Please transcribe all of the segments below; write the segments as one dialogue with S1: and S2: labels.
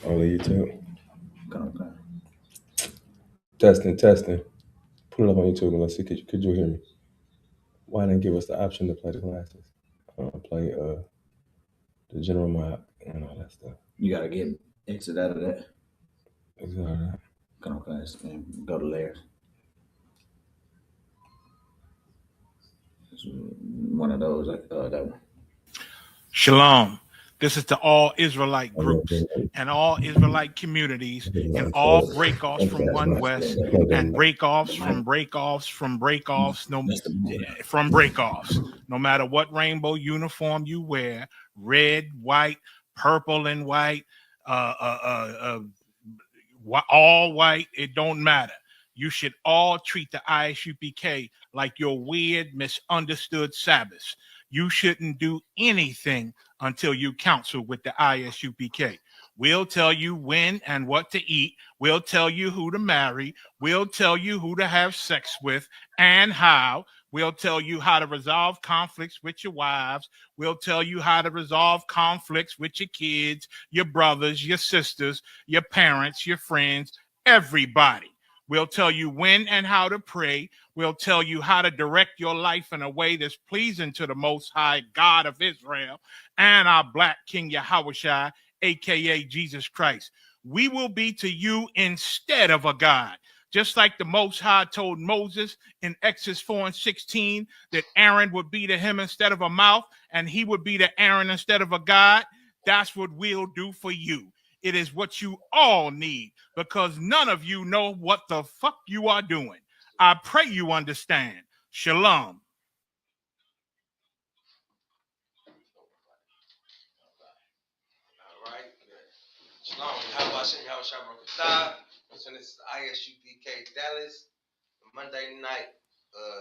S1: On the YouTube.
S2: Okay.
S1: Testing. Put it up on YouTube and let's see. Could you hear me? Why didn't give us the option to play the classes? Play the general map and all that stuff.
S2: You gotta get exit out of that.
S1: Exit out of that.
S2: Okay. And go to layers. It's one of those, like that one.
S3: Shalom. This is to all Israelite
S1: I'm gonna
S3: groups
S1: bring it.
S3: and all Israelite communities
S1: I'm
S3: and
S1: gonna
S3: all
S1: close it.
S3: breakoffs
S1: Okay,
S3: from
S1: that's
S3: One
S1: my
S3: West
S1: plug
S3: and
S1: in.
S3: breakoffs
S2: The mic.
S3: from breakoffs from breakoffs,
S2: That's the mic.
S3: from breakoffs. No matter what rainbow uniform you wear, red, white, purple and white, all white, it don't matter. You should all treat the ISUPK like your weird, misunderstood Sabbaths. You shouldn't do anything until you counsel with the ISUPK. We'll tell you when and what to eat. We'll tell you who to marry. We'll tell you who to have sex with and how. We'll tell you how to resolve conflicts with your wives. We'll tell you how to resolve conflicts with your kids, your brothers, your sisters, your parents, your friends, everybody. We'll tell you when and how to pray. We'll tell you how to direct your life in a way that's pleasing to the Most High God of Israel and our Black King Yahushua, aka Jesus Christ. We will be to you instead of a God. Just like the Most High told Moses in Exodus 4:16 that Aaron would be to him instead of a mouth and he would be to Aaron instead of a God, that's what we'll do for you. It is what you all need because none of you know what the fuck you are doing. I pray you understand. Shalom.
S4: All right. Shalom. How about Shabbat? So this is ISUPK Dallas Monday night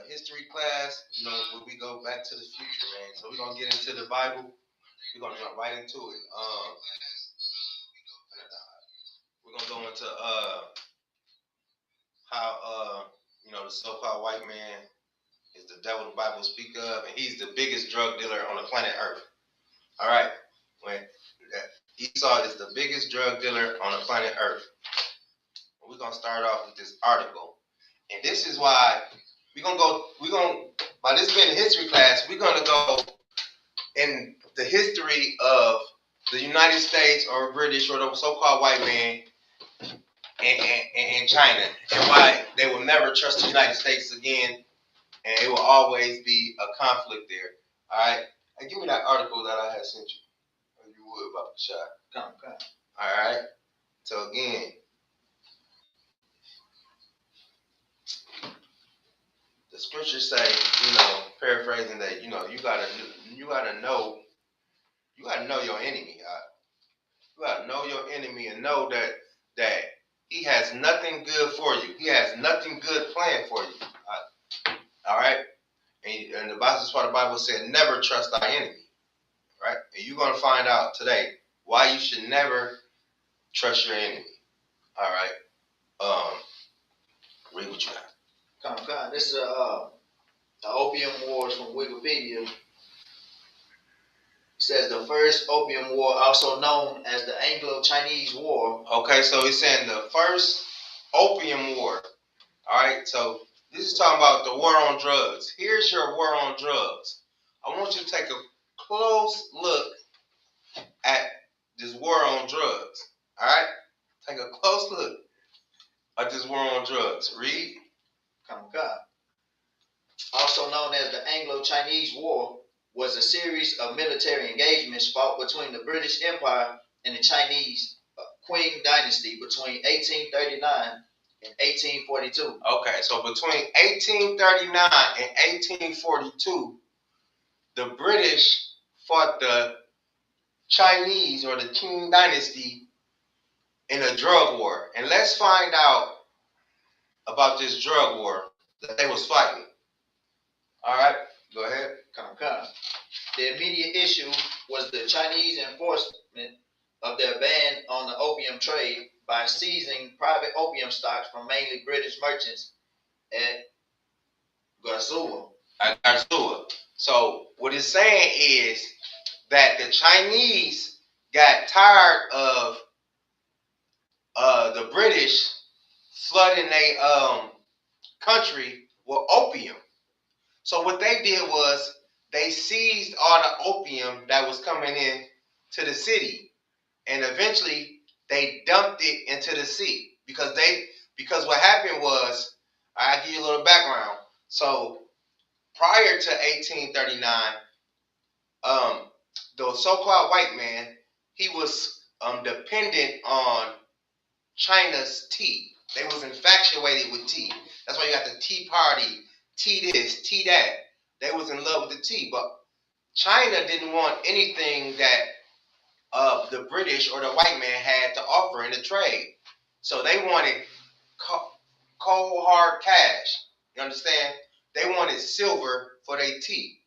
S4: history class. You know, where we go back to the future, man. So we're gonna get into the Bible. We're gonna jump right into it. We're gonna go into how the so-called white man is the devil the Bible speak of, and he's the biggest drug dealer on the planet Earth. All right. When Esau is the biggest drug dealer on the planet Earth. We're gonna start off with this article, and this is why by this being a history class, we're gonna go in the history of the United States or British or the so-called white man and China, and why they will never trust the United States again, and it will always be a conflict there. All right, and give me that article that I had sent you, if you would, about the shot.
S2: Come.
S4: All right. So again, the scriptures say, paraphrasing that, you gotta know your enemy. You gotta know your enemy and know that he has nothing good for you. He has nothing good planned for you. All right, and that's why the Bible said, "Never trust thy enemy." Right, and you're gonna find out today why you should never trust your enemy. All right, read what you got.
S5: Come. This is the Opium Wars from Wikipedia. It says the first Opium War, also known as the Anglo-Chinese War.
S4: Okay, so he's saying the first Opium War. All right, so this is talking about the war on drugs. Here's your war on drugs. I want you to take a close look at this war on drugs. All right, take a close look at this war on drugs. Read.
S5: Come. Also known as the Anglo-Chinese War, was a series of military engagements fought between the British Empire and the Chinese Qing dynasty between 1839 and 1842.
S4: Okay, so between 1839 and 1842, the British fought the Chinese or the Qing dynasty in a drug war. And let's find out about this drug war that they was fighting. All right, go ahead.
S5: Come. The immediate issue was the Chinese enforcement of their ban on the opium trade by seizing private opium stocks from mainly British merchants at Garzua.
S4: So what it's saying is that the Chinese got tired of the British flooding a country with opium. So what they did was they seized all the opium that was coming in to the city, and eventually they dumped it into the sea because what happened was, I'll give you a little background. So prior to 1839, the so-called white man, he was dependent on China's tea. They was infatuated with tea. That's why you got the Tea Party, tea this, tea that. They was in love with the tea, but China didn't want anything that the British or the white man had to offer in the trade. So they wanted cold hard cash. You understand? They wanted silver for their tea.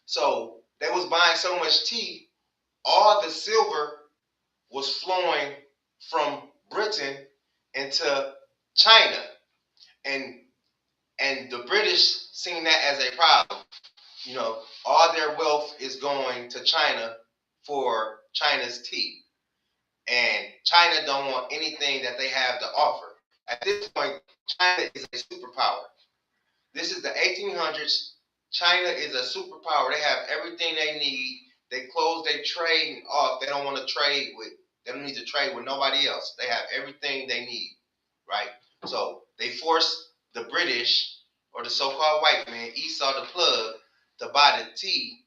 S4: So they was buying so much tea, all the silver was flowing from Britain into China. And the British seen that as a problem. You know, all their wealth is going to China for China's tea. And China don't want anything that they have to offer. At this point, China is a superpower. This is the 1800s. China is a superpower. They have everything they need. They close their trade off. They don't want to trade with. They don't need to trade with nobody else. They have everything they need, right? So they force the British or the so-called white man, Esau the plug, to buy the tea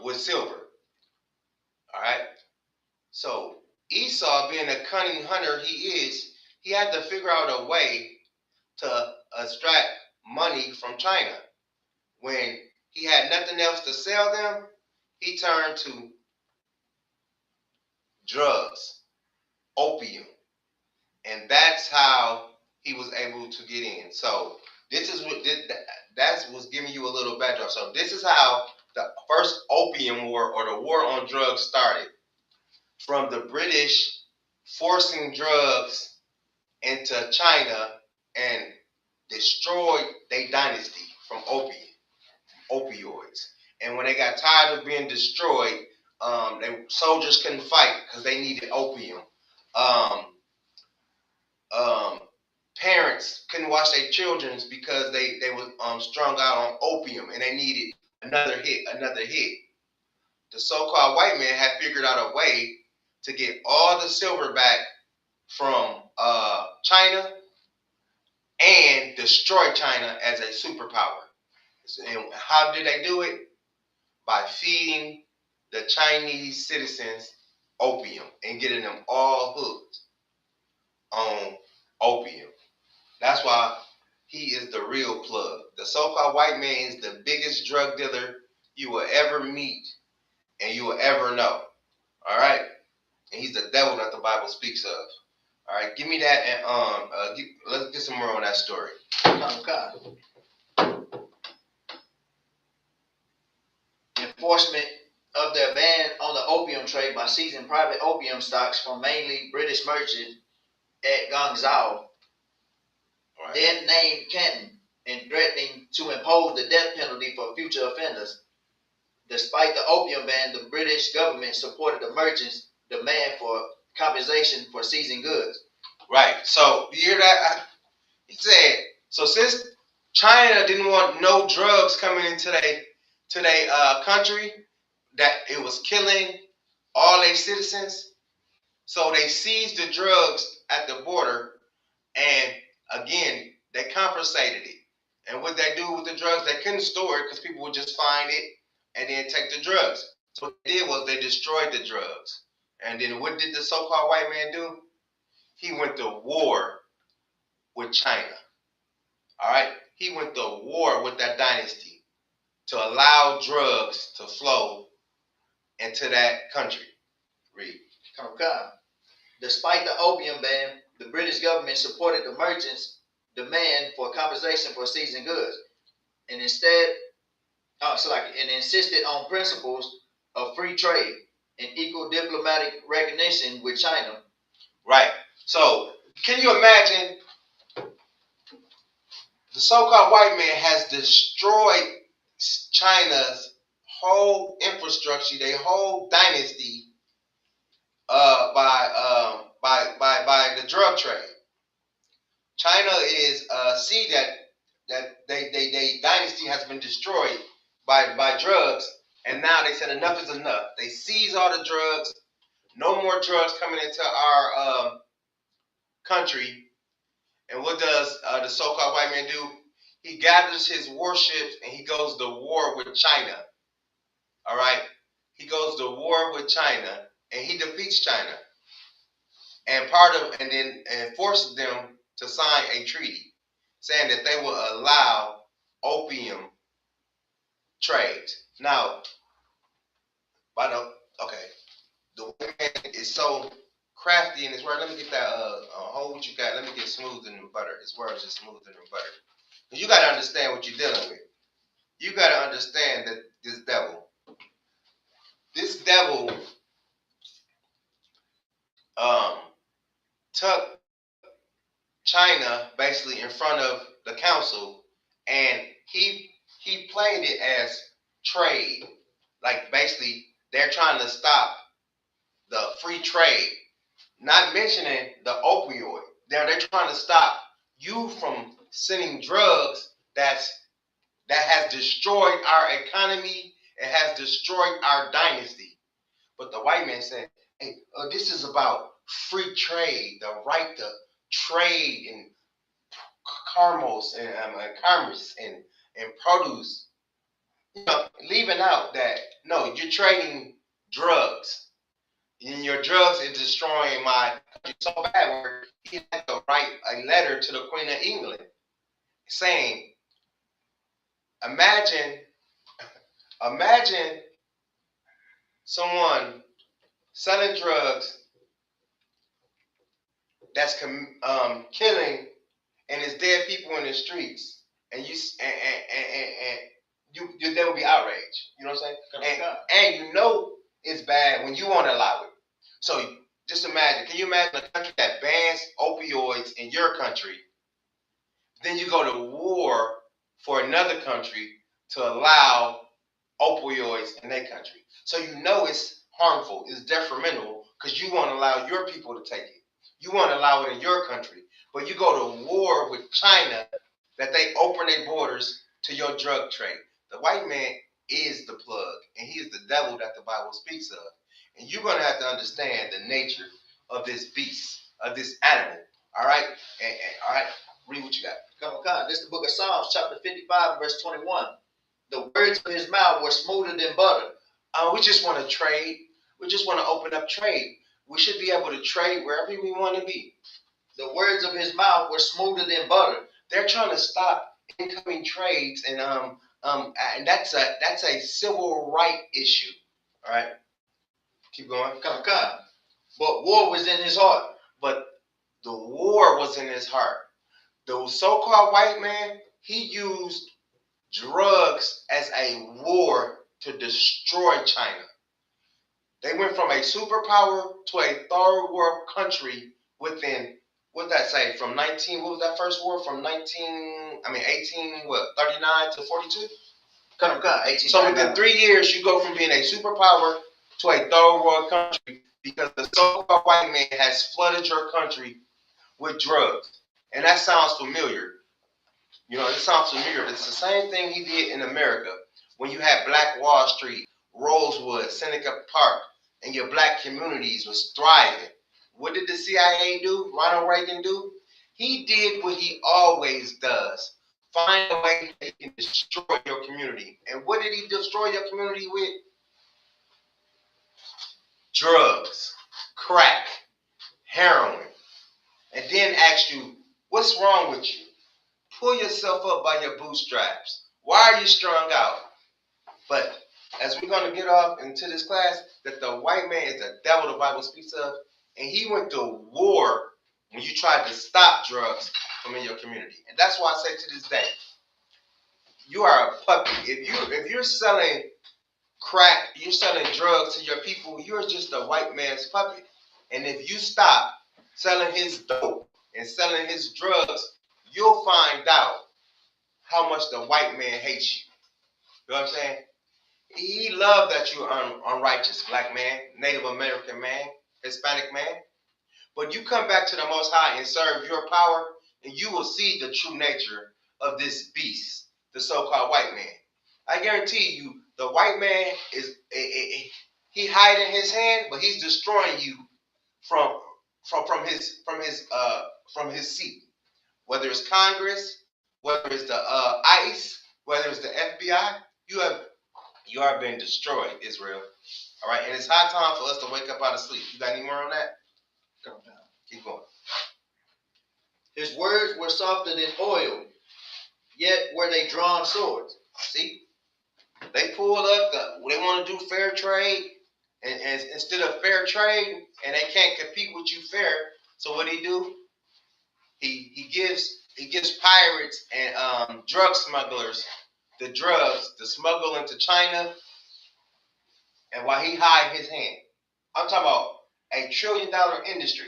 S4: with silver. All right. So Esau, being a cunning hunter he had to figure out a way to extract money from China. When he had nothing else to sell them, he turned to drugs, opium, and that's how he was able to get in. So this is what that was giving you a little background. So this is how the first opium war or the war on drugs started, from the British forcing drugs into China and destroyed their dynasty from opioids. And when they got tired of being destroyed, soldiers couldn't fight because they needed opium. Um, um, Parents couldn't watch their children because they were strung out on opium and they needed another hit. The so-called white man had figured out a way to get all the silver back from China and destroy China as a superpower. And how did they do it? By feeding the Chinese citizens opium and getting them all hooked on opium. That's why he is the real plug. The so-called white man is the biggest drug dealer you will ever meet and you will ever know. All right? And he's the devil that the Bible speaks of. All right, give me that and let's get some more on that story.
S5: Okay. Enforcement of their ban on the opium trade by seizing private opium stocks from mainly British merchants at Guangzhou,
S4: Right.
S5: then named Canton, and threatening to impose the death penalty for future offenders. Despite the opium ban, the British government supported the merchants' demand for compensation for seizing goods.
S4: Right. So you hear that? He said, so since China didn't want no drugs coming into their country, that it was killing all their citizens, so they seized the drugs at the border, and again they confiscated it. And what they do with the drugs, they couldn't store it because people would just find it and then take the drugs. So what they did was they destroyed the drugs. And then what did the so-called white man do? He went to war with China. All right? He went to war with that dynasty to allow drugs to flow into that country. Read.
S5: Okay. Despite the opium ban, the British government supported the merchants' demand for compensation for seizing goods, and insisted on principles of free trade and equal diplomatic recognition with China.
S4: Right. So, can you imagine the so-called white man has destroyed China's whole infrastructure, their whole dynasty, by drug trade. China is see that they dynasty has been destroyed by drugs, and now they said enough is enough. They seize all the drugs. No more drugs coming into our country. And what does the so-called white man do? He gathers his warships and he goes to war with China. All right, he goes to war with China and he defeats China, and then forces them to sign a treaty saying that they will allow opium trade. Now, the white man is so crafty in his word. Let me get that hold what you got. Let me get smooth in the butter. His words is smooth in the butter. You got to understand what you're dealing with. You got to understand that this devil took China basically in front of the council, and he played it as trade. Like basically, they're trying to stop the free trade, not mentioning the opioid. They're trying to stop you from sending drugs that has destroyed our economy. It has destroyed our dynasty. But the white man said, "Hey, this is about free trade, the right to trade in commerce and produce." You know, leaving out that no, you're trading drugs, and your drugs is destroying my country so bad. Where he had to write a letter to the Queen of England saying, "Imagine someone selling drugs that's killing, and there's dead people in the streets, and you there will be outrage. You know what I'm saying? And you know it's bad when you won't allow it. So just imagine. Can you imagine a country that bans opioids in your country? Then you go to war for another country to allow opioids in their country. So you know it's harmful, it's detrimental, because you won't allow your people to take it. You won't allow it in your country. But you go to war with China that they open their borders to your drug trade. The white man is the plug, and he is the devil that the Bible speaks of. And you're going to have to understand the nature of this beast, of this animal. All right? All right, read what you got.
S5: Come. This is the book of Psalms, chapter 55, verse 21. The words of his mouth were smoother than butter.
S4: We just want to trade. We just want to open up trade. We should be able to trade wherever we want to be.
S5: The words of his mouth were smoother than butter.
S4: They're trying to stop incoming trades, and that's a civil right issue. All right, keep going.
S5: Come. But war was in his heart.
S4: But the war was in his heart. The so-called white man, he used drugs as a war to destroy China. They went from a superpower to a third world country within, what did that say, from 19, what was that first war? From 39 to 42?
S5: Come. 18.
S4: So within 3 years, you go from being a superpower to a third world country because the so-called white man has flooded your country with drugs. And that sounds familiar. You know, it sounds familiar. It's the same thing he did in America when you had Black Wall Street, Rosewood, Seneca Park, and your black communities was thriving. What did the CIA do? Ronald Reagan do? He did what he always does. Find a way that he can destroy your community. And what did he destroy your community with? Drugs, crack, heroin. And then ask you, what's wrong with you? Pull yourself up by your bootstraps. Why are you strung out? But as we're going to get off into this class, that the white man is the devil the Bible speaks of, and he went to war when you tried to stop drugs from in your community. And that's why I say to this day, you are a puppy. If you're selling crack, you're selling drugs to your people, you're just a white man's puppet. And if you stop selling his dope and selling his drugs, you'll find out how much the white man hates you. You know what I'm saying? He loved that you're unrighteous, black man, Native American man, Hispanic man. But you come back to the Most High and serve your power, and you will see the true nature of this beast, the so-called white man. I guarantee you, the white man is he hiding his hand, but he's destroying you from his seat. Whether it's Congress, whether it's the ICE, whether it's the FBI, you are being destroyed, Israel. All right, and it's high time for us to wake up out of sleep. You got any more on that? Keep going.
S5: His words were softer than oil, yet were they drawn swords.
S4: See, they pulled up. They want to do fair trade, and instead of fair trade, and they can't compete with you fair. So what do? He gives pirates and drug smugglers the drugs to smuggle into China, and while he hide his hand. I'm talking about $1 trillion industry.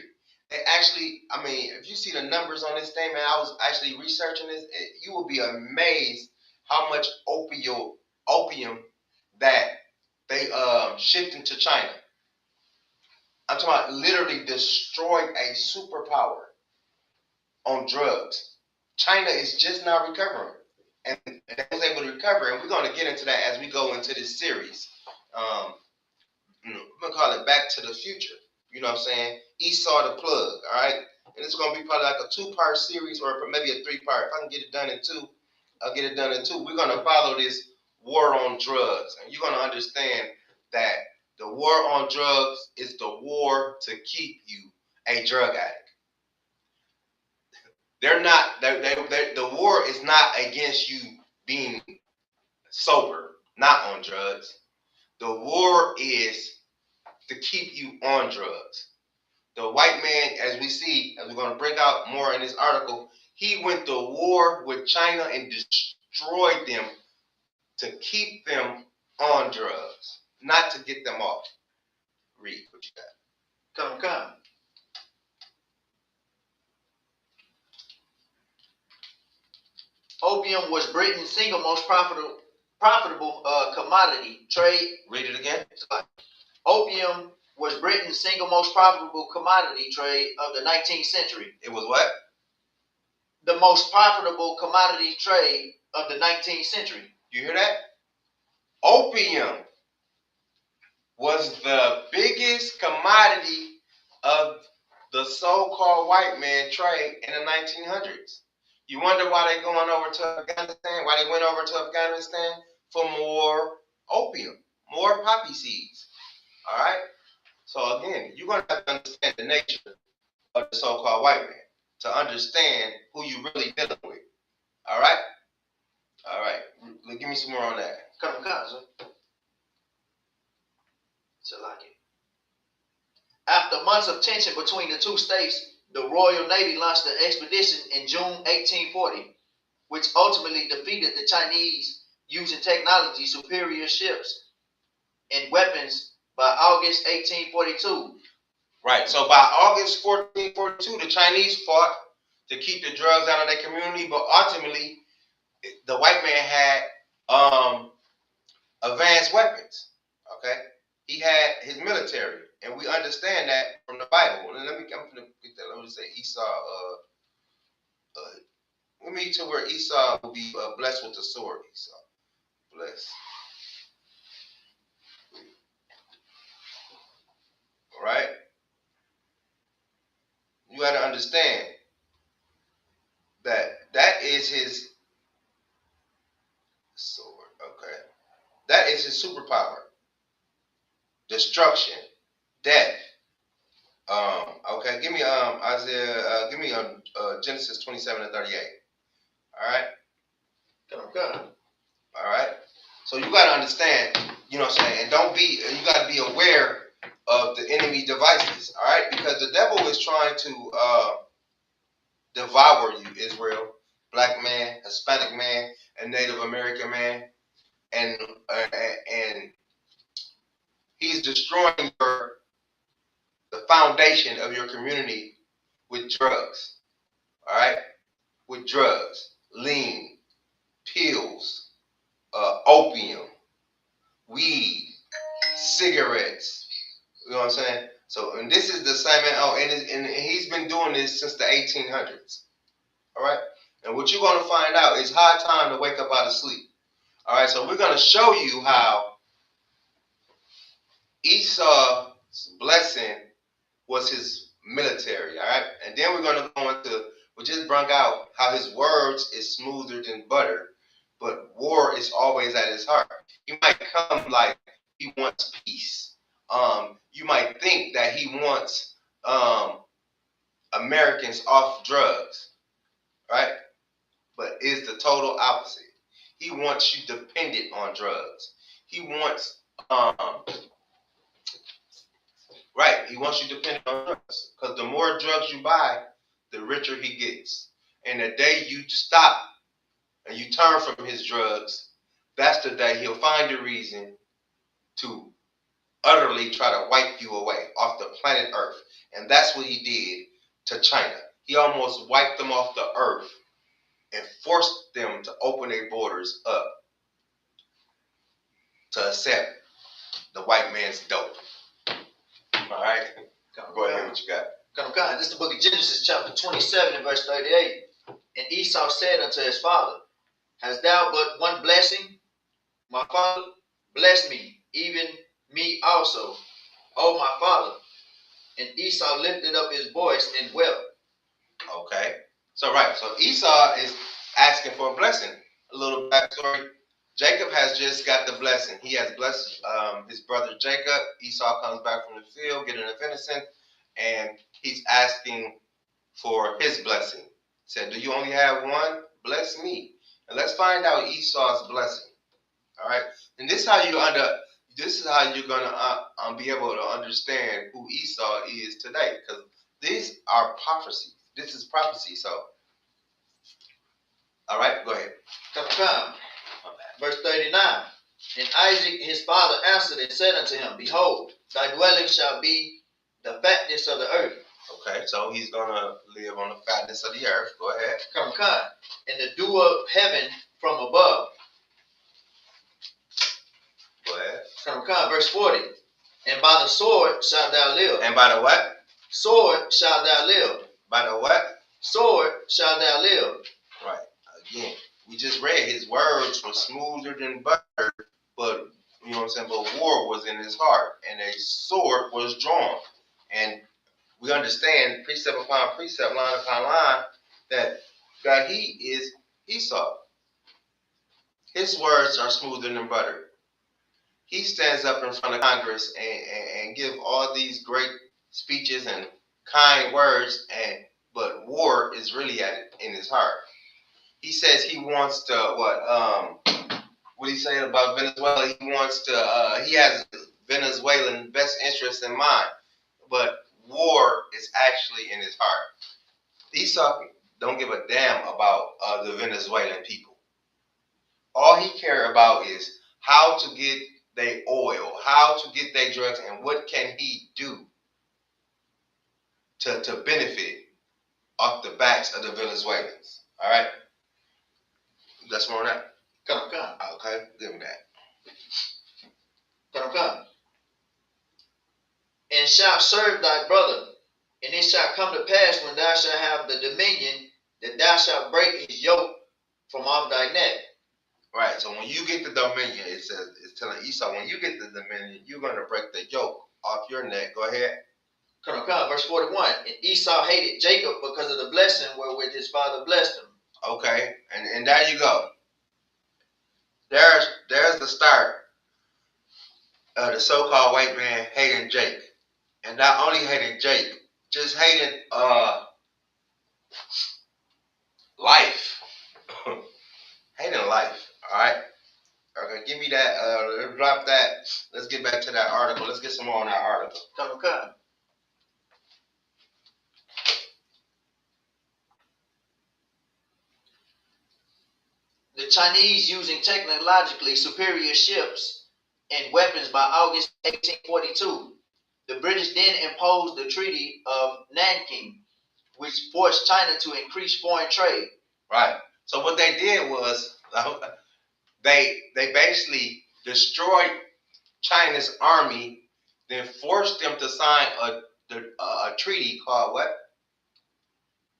S4: They actually, I mean, if you see the numbers on this thing, man, I was actually researching this. You will be amazed how much opium that they shipped into China. I'm talking about literally destroyed a superpower on drugs. China is just now recovering, and they was able to recover. And we're going to get into that as we go into this series. We're going to call it Back to the Future. You know what I'm saying? Esau the plug, all right? And it's going to be probably like a 2-part series or maybe a 3-part. If I can get it done in 2, I'll get it done in 2. We're going to follow this war on drugs. And you're going to understand that the war on drugs is the war to keep you a drug addict. The war is not against you being sober, not on drugs. The war is to keep you on drugs. The white man, as we see, as we're going to bring out more in this article, he went to war with China and destroyed them to keep them on drugs, not to get them off. Read what you got.
S5: Come. Opium was Britain's single most profitable commodity trade.
S4: Read it again.
S5: Opium was Britain's single most profitable commodity trade of the 19th century.
S4: It was what?
S5: The most profitable commodity trade of the 19th century.
S4: You hear that? Opium was the biggest commodity of the so-called white man trade in the 1900s. You wonder why they going over to Afghanistan? Why they went over to Afghanistan? For more opium, more poppy seeds. All right? So again, you're going to have to understand the nature of the so-called white man to understand who you really dealing with. All right? All right. Give me some more on that.
S5: Come. So like it. After months of tension between the two states, the Royal Navy launched an expedition in June 1840, which ultimately defeated the Chinese using technology superior ships and weapons by August 1842.
S4: Right. So by August 1442, the Chinese fought to keep the drugs out of their community, but ultimately, the white man had advanced weapons. Okay, he had his military, and we understand that from the Bible. And I'm gonna get that. Let me say Esau. Let me to where Esau will be blessed with the sword. Esau, blessed. All right. You got to understand that is his sword. Okay, that is his superpower. Destruction, death. Okay, give me Isaiah. Give me Genesis 27:38. All right.
S5: Okay.
S4: All right. So you got to understand. You know what I'm saying, and you got to be aware of the enemy devices. All right, because the devil is trying to devour you, Israel, black man, Hispanic man, and Native American man, and he's destroying the foundation of your community with drugs. All right, with drugs, lean, pills, opium, weed, cigarettes. You know what I'm saying? So, and this is the same man. Oh, and he's been doing this since the 1800s. All right. And what you're going to find out is high time to wake up out of sleep. All right. So we're going to show you how Esau's blessing was his military. All right. And then we're going to go into, we just brought out how his words is smoother than butter, but war is always at his heart. He might come like he wants peace. You might think that he wants Americans off drugs, right? But is the total opposite. He wants you dependent on drugs. He wants, right? He wants you dependent on drugs because the more drugs you buy, the richer he gets. And the day you stop and you turn from his drugs, that's the day he'll find a reason to utterly try to wipe you away off the planet Earth. And that's what he did to China. He almost wiped them off the earth and forced them to open their borders up to accept the white man's dope. All right? Go ahead, what you got?
S5: This is the book of Genesis, chapter 27, and verse 38. And Esau said unto his father, Hast thou but one blessing? My father, bless me, even me also, O my father. And Esau lifted up his voice and wept.
S4: Okay. So, right. So Esau is asking for a blessing. A little backstory. Jacob has just got the blessing. He has blessed his brother Jacob. Esau comes back from the field, getting a venison, and he's asking for his blessing. He said, do you only have one? Bless me. And let's find out Esau's blessing. All right. And this is how you're gonna be able to understand who Esau is today, because these are prophecies. This is prophecy. So, all right, go ahead.
S5: Come. Verse 39. And Isaac his father answered and said unto him, Behold, thy dwelling shall be the fatness of the earth.
S4: Okay, so he's gonna live on the fatness of the earth. Go ahead.
S5: Come. And the dew of heaven from above.
S4: Go ahead.
S5: Come. Verse 40. And by the sword shalt thou live.
S4: And by the what?
S5: Sword shalt thou live.
S4: By the what?
S5: Sword shalt thou live.
S4: Right. Again, we just read his words were smoother than butter, but you know what I'm saying? But war was in his heart, and a sword was drawn. And we understand precept upon precept, line upon line, that he is Esau. His words are smoother than butter. He stands up in front of Congress and give all these great speeches and kind words, but war is really in his heart. He says he wants to what he saying about Venezuela? He wants to he has Venezuelan best interests in mind, but war is actually in his heart. Esau don't give a damn about the Venezuelan people. All he care about is how to get their oil, how to get their drugs, and what can he do to benefit off the backs of the Venezuelans. All right? That's more on that.
S5: Come.
S4: Okay, give me that.
S5: Come. And shalt serve thy brother, and it shall come to pass when thou shalt have the dominion, that thou shalt break his yoke from off thy neck.
S4: Right, so when you get the dominion, it's telling Esau, when you get the dominion, you're going to break the yoke off your neck. Go ahead.
S5: Come. Verse 41. And Esau hated Jacob because of the blessing wherewith his father blessed him.
S4: Okay, and there you go. There's the start of the so-called white man hating Jake. And not only hating Jake, just hating life. Hating life. All right. Okay, give me that. Let's drop that. Let's get back to that article. Let's get some more on that article.
S5: Come. The Chinese using technologically superior ships and weapons by August 1842. The British then imposed the Treaty of Nanking, which forced China to increase foreign trade.
S4: Right. So what they did was they basically destroyed China's army. then forced them to sign a treaty called what?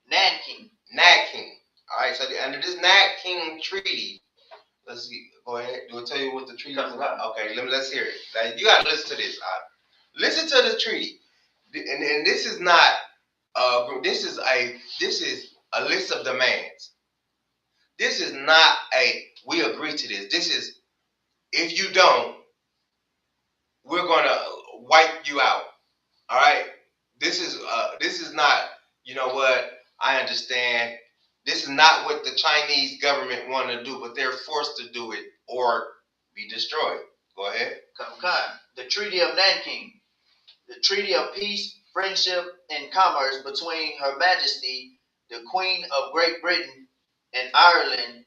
S5: Nanking.
S4: Nanking. All right, so under this Nanking Treaty, let's see. Go ahead. Do it tell you what the treaty is about? Okay, let's hear it. Now, you gotta listen to this. Listen to the treaty, and this is not. This is a list of demands. This is not a we agree to this. This is if you don't, we're gonna wipe you out. All right. This is not. You know what? I understand. This is not what the Chinese government want to do, but they're forced to do it or be destroyed. Go ahead.
S5: The Treaty of Nanking, the Treaty of Peace, Friendship, and Commerce between Her Majesty, the Queen of Great Britain and Ireland,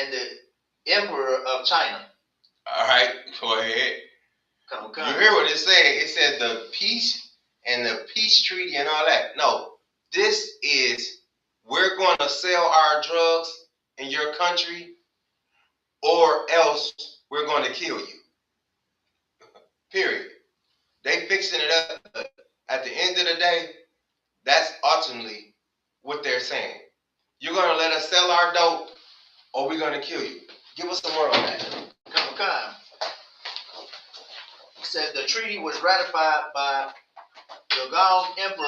S5: and the Emperor of China.
S4: All right, go ahead. You hear what it said? It said the peace and the peace treaty and all that. No, this is we're going to sell our drugs in your country, or else we're going to kill you. Period. They fixing it up. At the end of the day, that's ultimately what they're saying. You're going to let us sell our dope, or we're going to kill you. Give us some more on that.
S5: It says the treaty was ratified by the Gong Emperor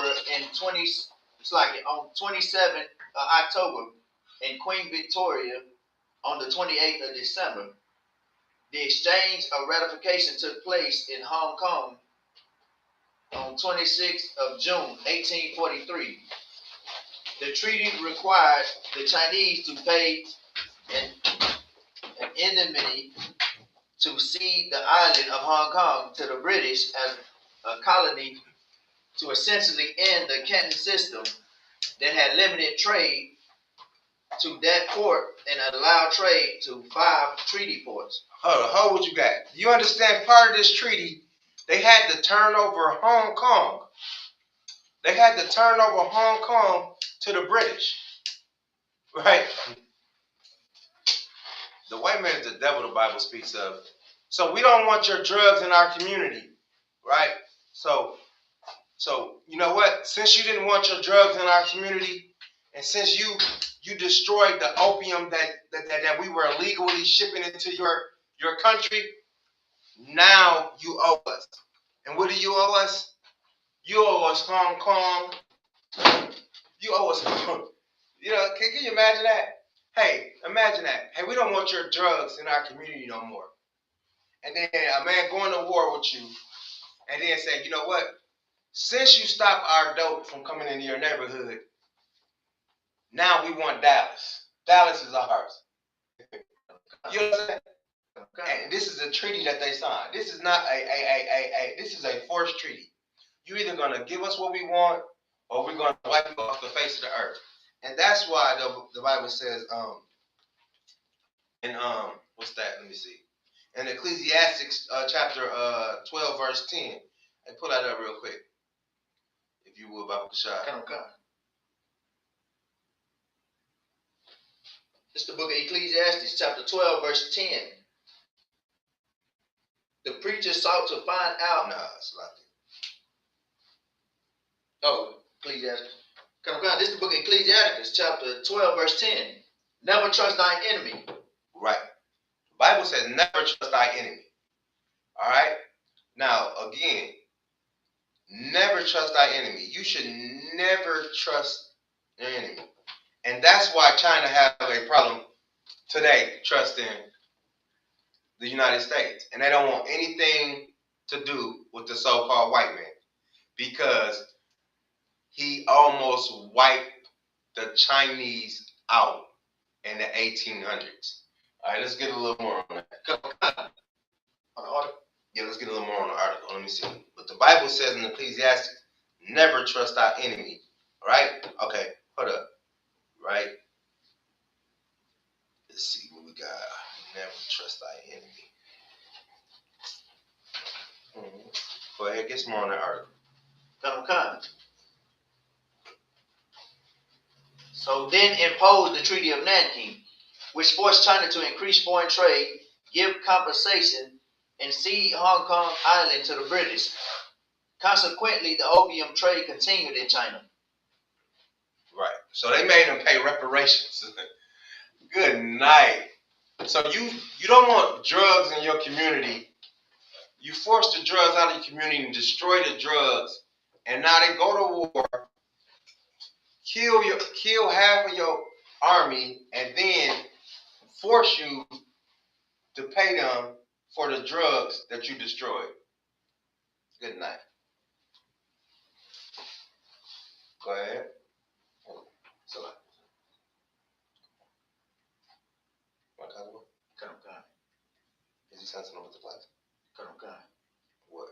S5: on 27th October and Queen Victoria on the 28th of December. The exchange of ratification took place in Hong Kong on 26th of June 1843. The treaty required the Chinese to pay an indemnity to cede the island of Hong Kong to the British as a colony to essentially end the Canton system that had limited trade to that port and allowed trade to 5 treaty ports.
S4: Hold what you got. You understand part of this treaty, they had to turn over Hong Kong. They had to turn over Hong Kong to the British. Right? The white man is the devil the Bible speaks of. So we don't want your drugs in our community. Right? So you know what? Since you didn't want your drugs in our community, and since you destroyed the opium that we were illegally shipping into your country, now you owe us. And what do you owe us? You owe us Hong Kong. You owe us, you know, can you imagine that? Hey, imagine that. Hey, we don't want your drugs in our community no more. And then a man going to war with you and then say, you know what? Since you stopped our dope from coming into your neighborhood, now we want Dallas. Dallas is ours. You know what I'm saying? And this is a treaty that they signed. This is not this is a forced treaty. You're either gonna give us what we want, or we're gonna wipe you off the face of the earth. And that's why the Bible says, what's that? Let me see. In Ecclesiastes chapter 12, verse 10. Hey, pull that up real quick. If you will, Bible Kashad.
S5: It's the book of Ecclesiastes, chapter 12, verse 10. The preacher sought to find out.
S4: Nah, it's not that.
S5: Oh, Ecclesiastes. This is the book of Ecclesiastes, chapter 12, verse 10. Never trust thine enemy.
S4: Right. The Bible says never trust thy enemy. All right? Now, again, never trust thy enemy. You should never trust your enemy. And that's why China has a problem today trusting the United States. And they don't want anything to do with the so-called white man. Because he almost wiped the Chinese out in the 1800s. All right, let's get a little more on that. On the article? Yeah, let's get a little more on the article. Let me see. But the Bible says in Ecclesiastes, never trust thy enemy. Right? Okay, hold up. Right? Let's see what we got. Never trust thy enemy. Go ahead, get some more on that article.
S5: So then imposed the Treaty of Nanking, which forced China to increase foreign trade, give compensation, and cede Hong Kong Island to the British. Consequently, the opium trade continued in China.
S4: Right. So they made them pay reparations. Good night. So you don't want drugs in your community. You force the drugs out of your community and destroy the drugs, and now they go to war, kill half of your army, and then force you to pay them for the drugs that you destroyed. Good night. Go ahead. So, is he sensing over the place? What?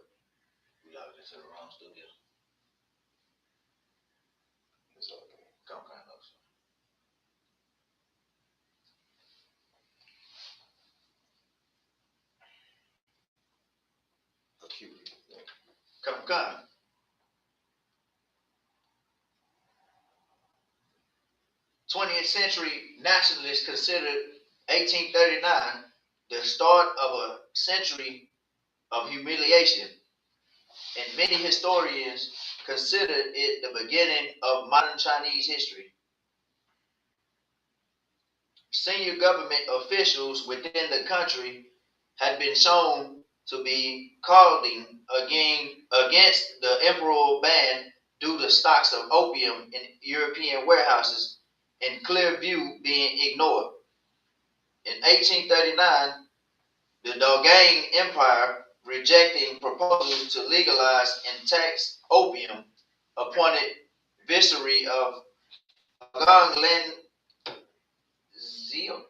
S5: We logged into the wrong studio.
S4: It's okay. Acuity. Yeah.
S5: 20th century nationalists considered 1839 the start of a century of humiliation, and many historians consider it the beginning of modern Chinese history. Senior government officials within the country had been shown to be calling against the imperial ban due to stocks of opium in European warehouses and clear view being ignored. In 1839, the Dogang Empire, rejecting proposals to legalize and tax opium, appointed Viceroy of Gong Lin Zio.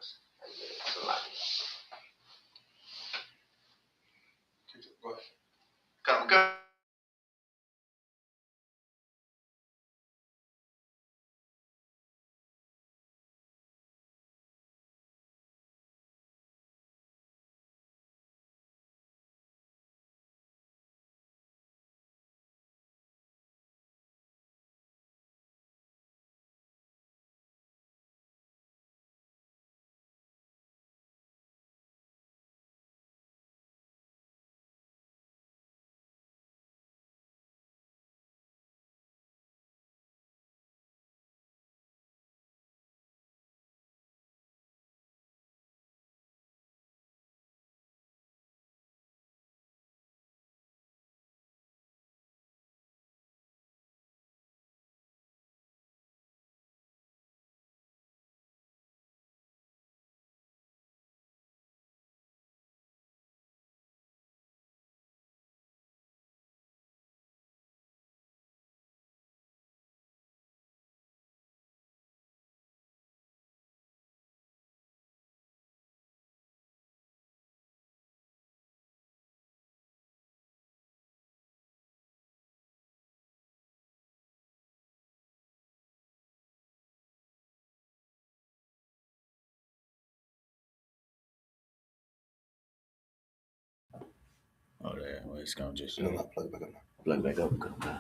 S2: Oh, there. Well, it's gonna just
S4: No, plug it back up.
S2: plug back up. Okay.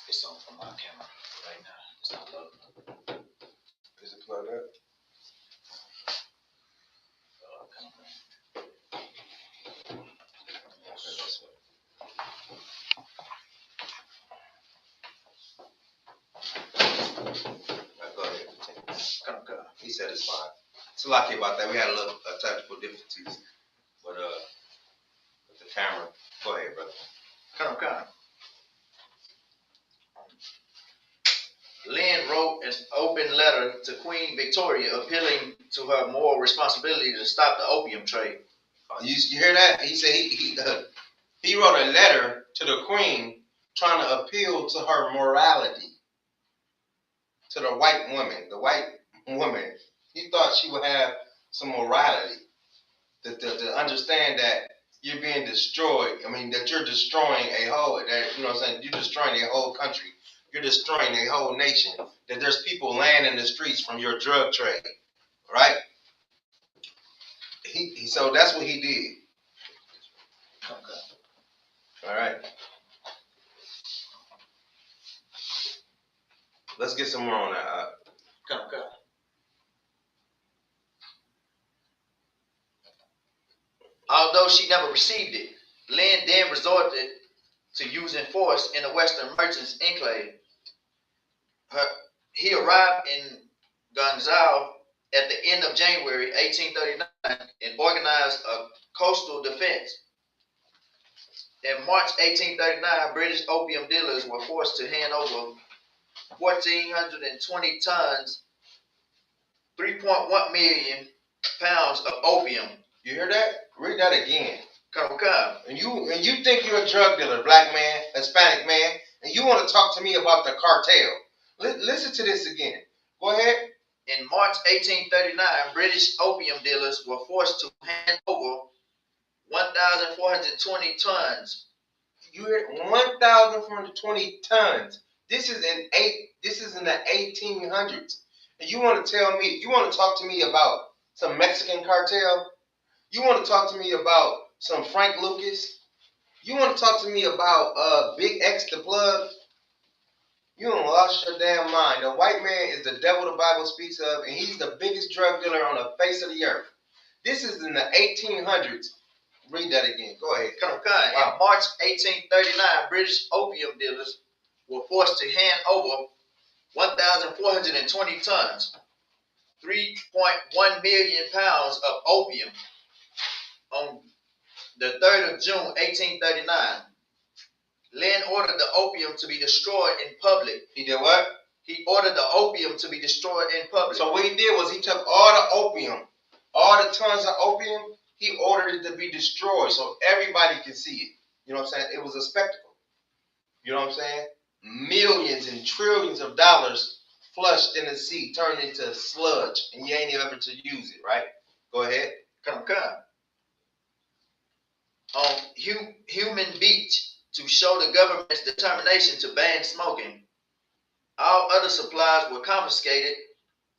S5: It's on from my camera right now. It's not loading.
S4: Is it plugged up? Go ahead. He said it's fine. It's lucky about that. We had a little technical difficulties, but with the camera. Go ahead, brother.
S5: Lin wrote an open letter to Queen Victoria appealing to her moral responsibility to stop the opium trade.
S4: You hear that? He said he wrote a letter to the Queen trying to appeal to her morality, to the white woman. The white woman. He thought she would have some morality to understand that you're being destroyed. I mean, that you're destroying a whole, that, you know what I'm saying? You're destroying a whole country. You're destroying a whole nation. That there's people laying in the streets from your drug trade, right? So that's what he did. All right. Let's get some more on that.
S5: Come. Although she never received it, Lin then resorted to using force in the Western Merchants Enclave. He arrived in Guangzhou at the end of January 1839 and organized a coastal defense. In March 1839, British opium dealers were forced to hand over 1,420 tons, 3.1 million pounds of opium.
S4: You hear that? Read that again.
S5: Come.
S4: And you think you're a drug dealer, black man, Hispanic man, and you want to talk to me about the cartel. Listen to this again. Go ahead.
S5: In March 1839, British opium dealers were forced to hand over 1,420 tons.
S4: You heard 1,420 tons. This is in the 1800s. And you want to talk to me about some Mexican cartel? You want to talk to me about some Frank Lucas? You want to talk to me about Big X the Plug? You done lost your damn mind. The white man is the devil the Bible speaks of, and he's the biggest drug dealer on the face of the earth. This is in the 1800s. Read that again. Go ahead.
S5: Wow. In March 1839, British opium dealers were forced to hand over 1,420 tons, 3.1 million pounds of opium. On the 3rd of June 1839, Lin ordered the opium to be destroyed in public.
S4: He did what?
S5: He ordered the opium to be destroyed in public.
S4: So what he did was he took all the opium, all the tons of opium, he ordered it to be destroyed so everybody can see it. You know what I'm saying? It was a spectacle. You know what I'm saying? Millions and trillions of dollars flushed in the sea, turned into sludge, and you ain't ever to use it, right? Go ahead.
S5: Come. On Human Beach, to show the government's determination to ban smoking, all other supplies were confiscated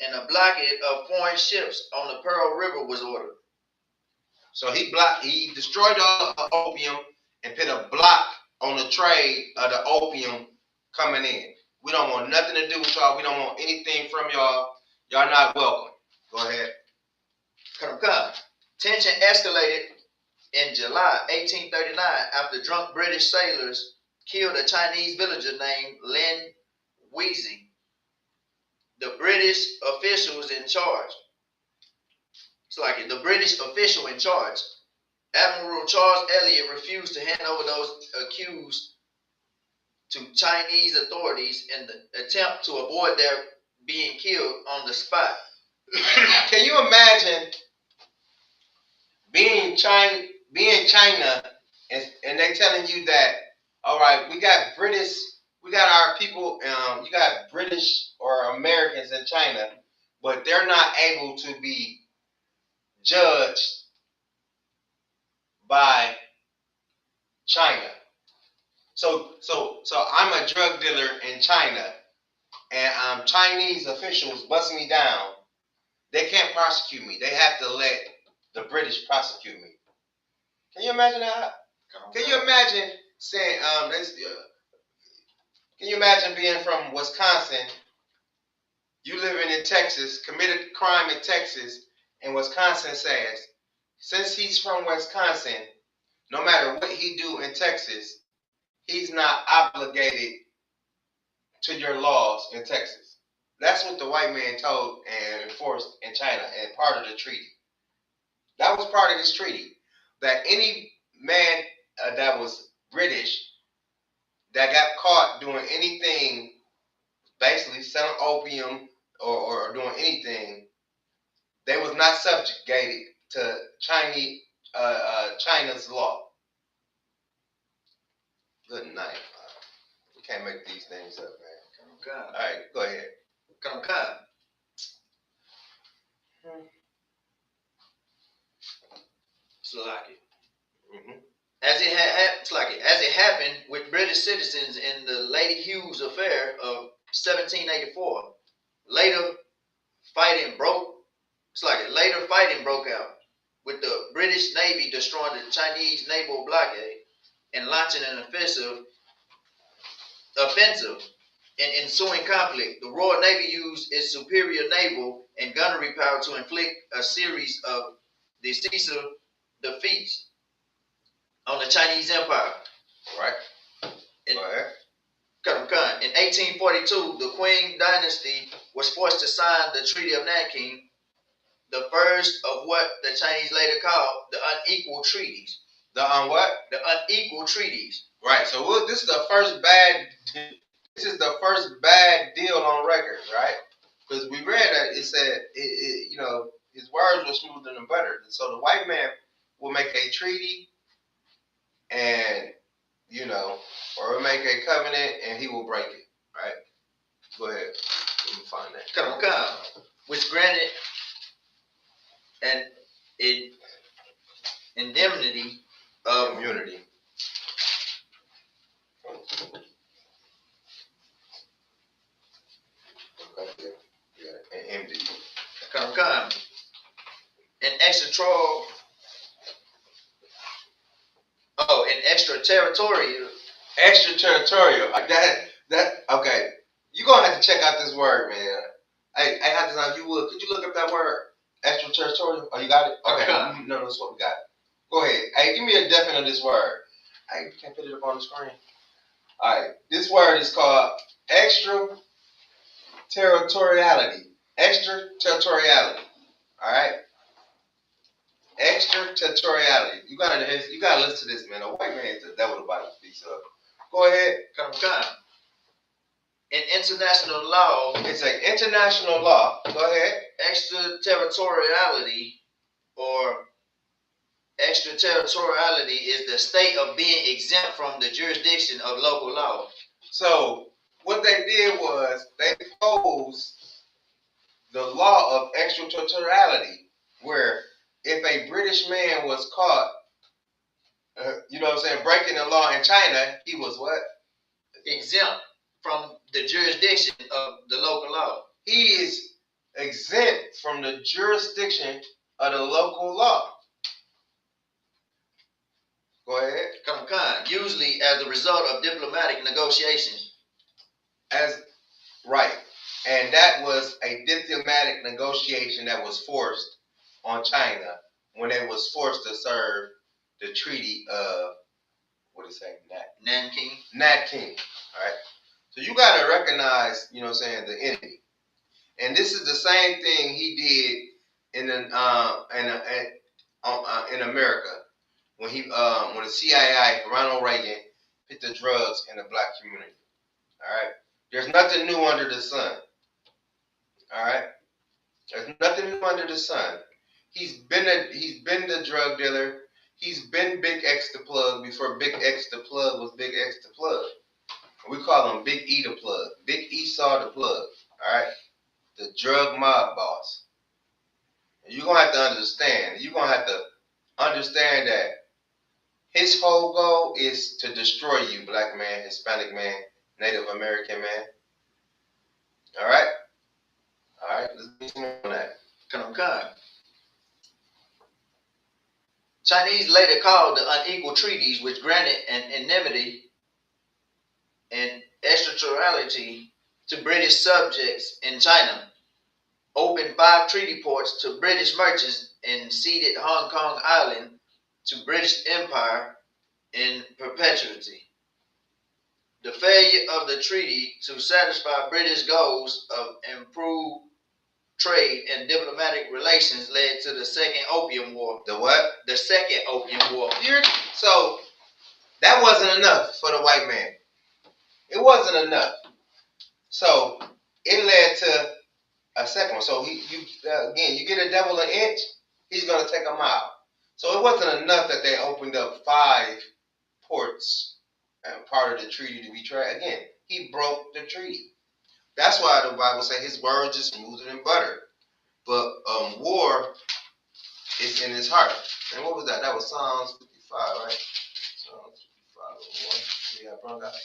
S5: and a blockade of foreign ships on the Pearl River was ordered.
S4: So he destroyed all the opium and put a block on the trade of the opium coming in. We don't want nothing to do with y'all. We don't want anything from y'all. Y'all not welcome. Go ahead.
S5: Come. Tension escalated in July 1839 after drunk British sailors killed a Chinese villager named Lin Weizing. The British officials in charge. The British official in charge, Admiral Charles Elliot, refused to hand over those accused to Chinese authorities in the attempt to avoid their being killed on the spot.
S4: Can you imagine being China and they telling you that, all right, we got our people, you got British or Americans in China, but they're not able to be judged by China. So I'm a drug dealer in China, and Chinese officials bust me down. They can't prosecute me. They have to let the British prosecute me. Can you imagine that? Can you imagine saying, can you imagine being from Wisconsin, you living in Texas, committed crime in Texas, and Wisconsin says, since he's from Wisconsin, no matter what he do in Texas, he's not obligated to your laws in Texas. That's what the white man told and enforced in China and part of the treaty. That was part of this treaty. That any man that was British that got caught doing anything, basically selling opium or doing anything, they was not subjugated to China's law. Good night. We can't make these things up, man. All right, go ahead.
S5: Come. As it happened with British citizens in the Lady Hughes affair of 1784, later fighting broke out with the British Navy destroying the Chinese naval blockade. and launching an offensive in ensuing conflict. The Royal Navy used its superior naval and gunnery power to inflict a series of decisive defeats on the Chinese Empire.
S4: Right.
S5: In,
S4: Go ahead.
S5: In 1842, the Qing dynasty was forced to sign the Treaty of Nanking, the first of what the Chinese later called the unequal treaties.
S4: The what?
S5: The unequal treaties.
S4: Right. So this is the first bad. This is the first bad deal on record, right? Because we read that it said you know, his words were smoother than butter. So the white man will make a treaty, and you know, or make a covenant, and he will break it. Right. Go ahead. Let me find that.
S5: Which granted an indemnity of
S4: immunity. Okay. Yeah. And MD.
S5: an extraterritorial.
S4: Extraterritorial. That okay. You're gonna have to check out this word, man. Hey, have to know you would. Could you look up that word? Extraterritorial? Oh, you got it? Okay. No, that's what we got. Go ahead. Hey, give me a definite of this word. Hey, you can't put it up on the screen. Alright. This word is called extraterritoriality. Extraterritoriality. Alright? Extraterritoriality. You gotta listen to this, man. A white man is the devil the Bible speaks of. Go ahead.
S5: In international law,
S4: it's an international law. Go ahead.
S5: Extraterritoriality is the state of being exempt from the jurisdiction of local law.
S4: So what they did was they proposed the law of extraterritoriality, where if a British man was caught, you know what I'm saying, breaking the law in China, he was what?
S5: Exempt from the jurisdiction of the local law.
S4: He is exempt from the jurisdiction of the local law. Go ahead.
S5: Usually as a result of diplomatic negotiations.
S4: Right. And that was a diplomatic negotiation that was forced on China when it was forced to serve the treaty of, what is it say? Nanking. All right. So you got to recognize, you know what I'm saying, the enemy. And this is the same thing he did in America when the CIA, Ronald Reagan, put the drugs in the black community. All right. There's nothing new under the sun. All right. There's nothing new under the sun. He's been the drug dealer. He's been Big X the Plug before Big X the Plug was Big X the Plug. We call him Big E the Plug. Big Esau the Plug. All right. The drug mob boss. And you're gonna have to understand. You're gonna have to understand that his whole goal is to destroy you, black man, Hispanic man, Native American man. All right. All right. Let's do some more on that.
S5: Chinese later called the unequal treaties, which granted an indemnity and extraterritoriality to British subjects in China, opened 5 treaty ports to British merchants, and ceded Hong Kong Island to British Empire in perpetuity. The failure of the treaty to satisfy British goals of improved trade and diplomatic relations led to the Second Opium War.
S4: The what?
S5: The Second Opium War.
S4: So that wasn't enough for the white man. It wasn't enough. So it led to a second one. So you get a devil an inch, he's gonna take a mile. So it wasn't enough that they opened up 5 ports and part of the treaty to be tried. Again, he broke the treaty. That's why the Bible says his words is smoother than butter. But war is in his heart. And what was that? That was Psalms 55, right? Psalms 55, 1. Yeah, brought out.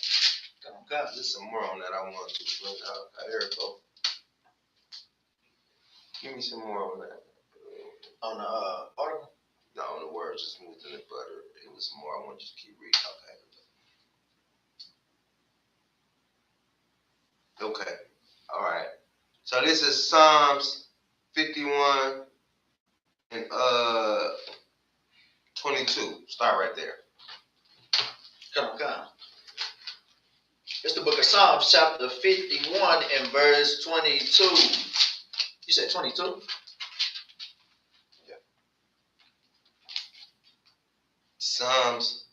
S4: There's some more on that I want to bring out. There it go. Give me some more on that.
S5: On the article?
S4: No, the words are smoother than butter. It was more. I want you to keep reading. Okay. All right. So this is Psalms 51 and 22. Start right there.
S5: Come. It's the book of Psalms, chapter 51 and verse 22. You said 22?
S4: Yeah. Psalms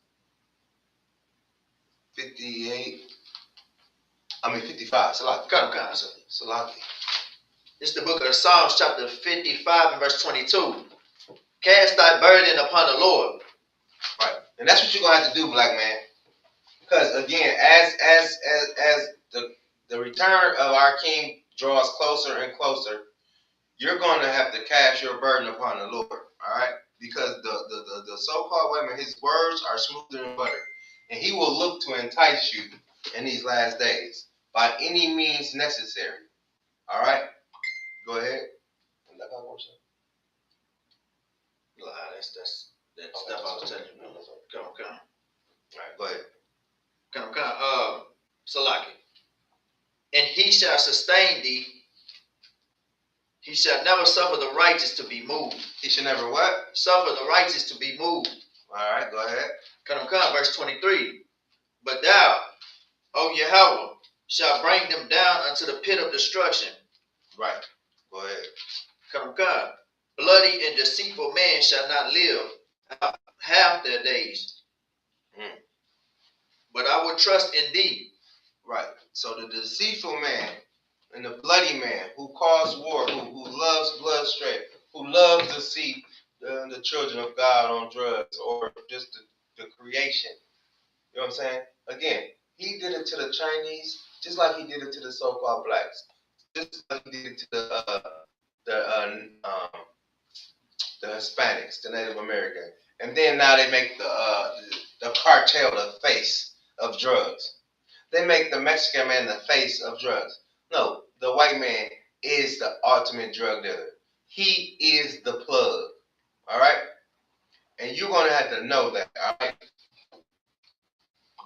S4: 58. 55. Salaki.
S5: Come.
S4: Salaki.
S5: It's the book of Psalms, chapter 55 and verse 22. Cast thy burden upon the Lord.
S4: Right. And that's what you're gonna have to do, black man. Because again, as the return of our King draws closer and closer, you're gonna have to cast your burden upon the Lord. All right? Because the so-called women, his words are smoother than butter. And he will look to entice you in these last days by any means necessary. All right? Go ahead.
S5: That's that stuff I was telling you. Come.
S4: All right, go ahead.
S5: Come. Salaki. And he shall sustain thee. He shall never suffer the righteous to be moved.
S4: He should never what?
S5: Suffer the righteous to be moved.
S4: All right, go ahead.
S5: Come. Verse 23. But thou, O Yahweh, shall bring them down unto the pit of destruction.
S4: Right. Go ahead.
S5: Come. Bloody and deceitful man shall not live half their days. But I will trust in thee.
S4: Right. So the deceitful man and the bloody man who caused war, who loves bloodshed, who loves to see the children of God on drugs or just the creation. You know what I'm saying? Again, he did it to the Chinese just like he did it to the so-called blacks. Just like he did it to the Hispanics, the Native American. And then now they make the cartel the face of drugs. They make the Mexican man the face of drugs. No, the white man is the ultimate drug dealer. He is the plug. All right? And you're going to have to know that. All right?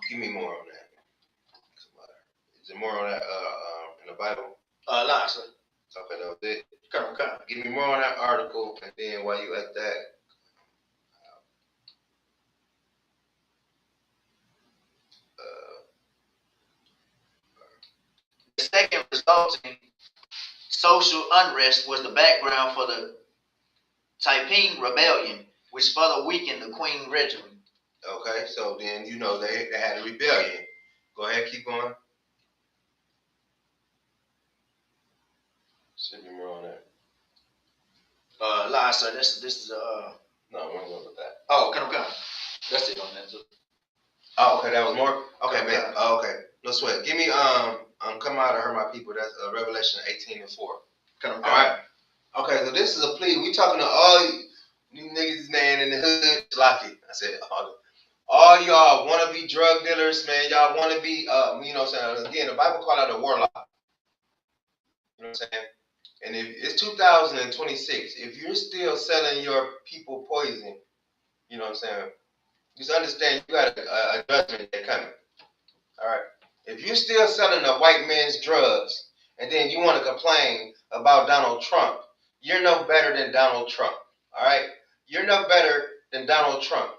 S4: Give me more on that. Is there more on that in the Bible?
S5: Last.
S4: Okay, that was it.
S5: Come.
S4: Give me more on that article, and then while you at that,
S5: The second resulting social unrest was the background for the Taiping Rebellion, which further weakened the Qing regime.
S4: okay, so then you know they had a rebellion. Go ahead, keep going. Should be more on that.
S5: Last, this is
S4: No, I want to go with that.
S5: Oh, come. That's it on that.
S4: Oh, okay, that was more. Okay,
S5: Okay.
S4: man. Oh, okay, no sweat. Give me come out of her, my people. That's Revelation 18 and 4.
S5: Come.
S4: All right. Okay, so this is a plea. We talking to all you niggas, man, in the hood. Lucky. I said all y'all want to be drug dealers, man. Y'all want to be, you know what I'm saying? Again, the Bible called out a warlock. You know what I'm saying? And if it's 2026, if you're still selling your people poison, you know what I'm saying? Just understand you got a judgment that coming. All right. If you're still selling the white man's drugs, and then you want to complain about Donald Trump, you're no better than Donald Trump. All right. You're no better than Donald Trump.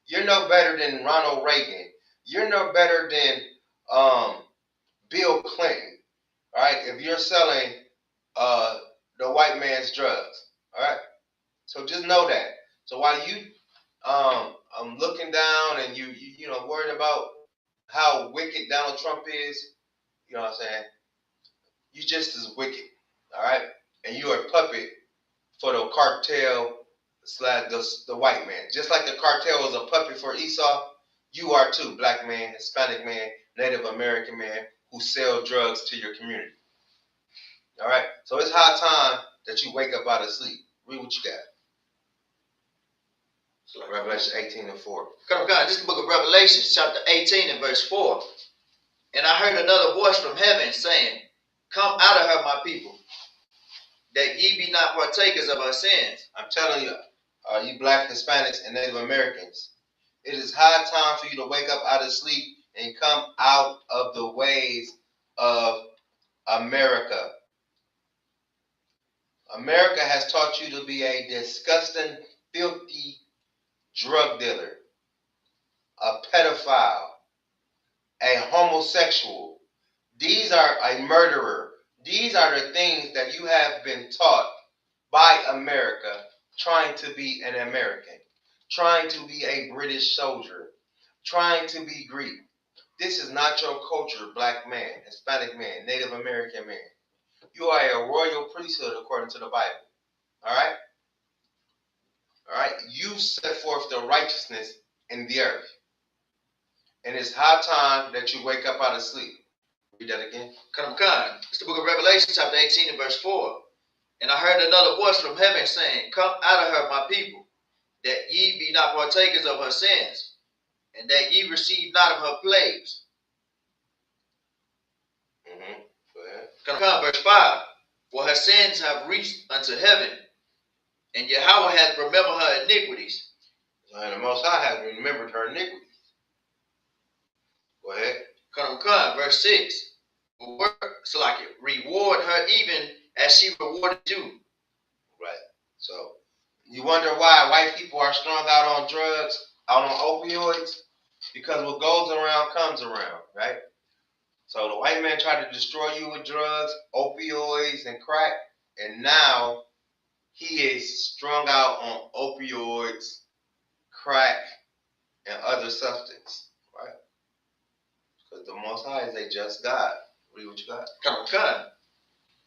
S4: You're no better than Ronald Reagan. You're no better than Bill Clinton. All right. If you're selling the white man's drugs. All right. So just know that. So while you I'm looking down and you know worried about how wicked Donald Trump is, you know what I'm saying? You just as wicked, all right? And you are a puppet for the cartel slash the white man. Just like the cartel was a puppet for Esau, you are too, black man, Hispanic man, Native American man who sell drugs to your community. All right? So it's high time that you wake up out of sleep. Read what you got. Revelation 18 and 4.
S5: Come. This is the book of Revelation, chapter 18 and verse 4. And I heard another voice from heaven saying, Come out of her, my people, that ye be not partakers of her sins.
S4: I'm telling you, you black Hispanics and Native Americans. It is high time for you to wake up out of sleep and come out of the ways of America. America has taught you to be a disgusting, filthy drug dealer, a pedophile, a homosexual. These are a murderer. These are the things that you have been taught by America, trying to be an American, trying to be a British soldier, trying to be Greek. This is not your culture, black man, Hispanic man, Native American man. You are a royal priesthood according to the Bible. All right? All right? You set forth the righteousness in the earth. And it's high time that you wake up out of sleep. Read that again.
S5: Come. It's the book of Revelation, chapter 18 and verse 4. And I heard another voice from heaven saying, Come out of her, my people, that ye be not partakers of her sins, and that ye receive not of her plagues.
S4: Go ahead.
S5: Come, verse 5. For her sins have reached unto heaven, and Yahweh hath remembered her iniquities.
S4: And the Most High has remembered her iniquities. Go ahead.
S5: Come, verse 6. Reward her even as she rewarded you.
S4: Right. So, you wonder why white people are strung out on drugs, out on opioids? Because what goes around comes around, right? So the white man tried to destroy you with drugs, opioids, and crack, and now he is strung out on opioids, crack, and other substance, right? Because the Most High is a just God. Read what you got.
S5: Come.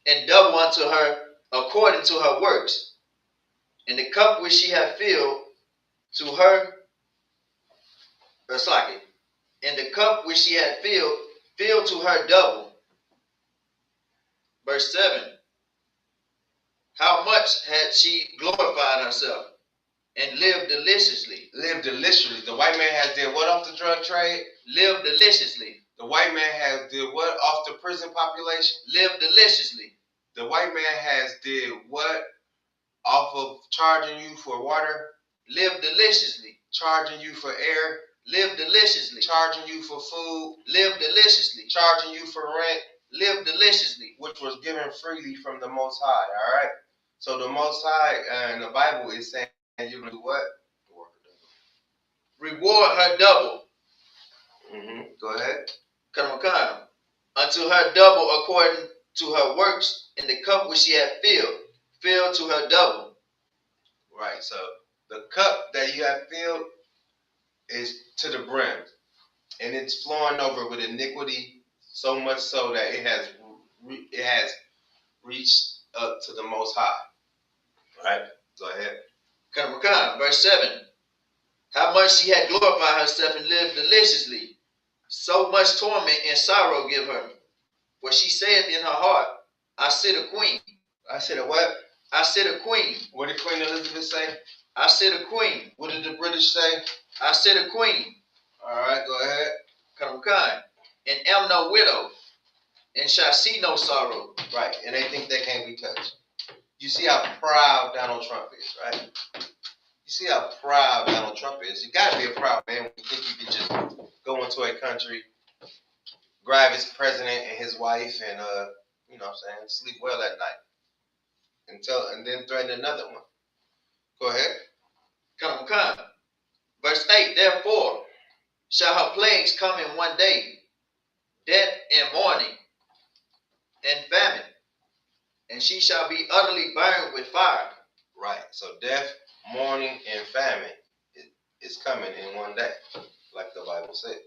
S5: And double unto her according to her works. And the cup which she hath filled to her, and the cup which she had filled to her double. Verse 7. How much had she glorified herself and lived deliciously?
S4: Lived deliciously. The white man has did what off the drug trade?
S5: Lived deliciously.
S4: The white man has did what off the prison population?
S5: Lived deliciously.
S4: The white man has did what off of charging you for water?
S5: Lived deliciously.
S4: Charging you for air?
S5: Live deliciously.
S4: Charging you for food?
S5: Live deliciously.
S4: Charging you for rent?
S5: Live deliciously.
S4: Which was given freely from the Most High, all right? So the Most High in the Bible is saying you're going to do what?
S5: Reward her double.
S4: Go ahead.
S5: Come. Unto her double according to her works, in the cup which she had filled to her double.
S4: Right, so the cup that you have filled is to the brim, and it's flowing over with iniquity, so much so that it has reached up to the Most High. Right, go ahead.
S5: Come. Verse 7. How much she had glorified herself and lived deliciously, so much torment and sorrow give her. For she saith in her heart, I sit a queen.
S4: I said a what?
S5: I sit a queen.
S4: What did Queen Elizabeth say?
S5: I sit a queen.
S4: What did the British say?
S5: I sit a queen.
S4: All right, go ahead.
S5: Come. And am no widow, and shall see no sorrow.
S4: Right, and they think they can't be touched. You see how proud Donald Trump is, right? You see how proud Donald Trump is. You gotta be a proud man when you think you can just go into a country, grab his president and his wife, and you know what I'm saying, sleep well at night. And then threaten another one. Go ahead.
S5: Come. Verse 8, therefore shall her plagues come in one day, death and mourning and famine, and she shall be utterly burned with fire.
S4: Right. So death, mourning, and famine is coming in one day, like the Bible said.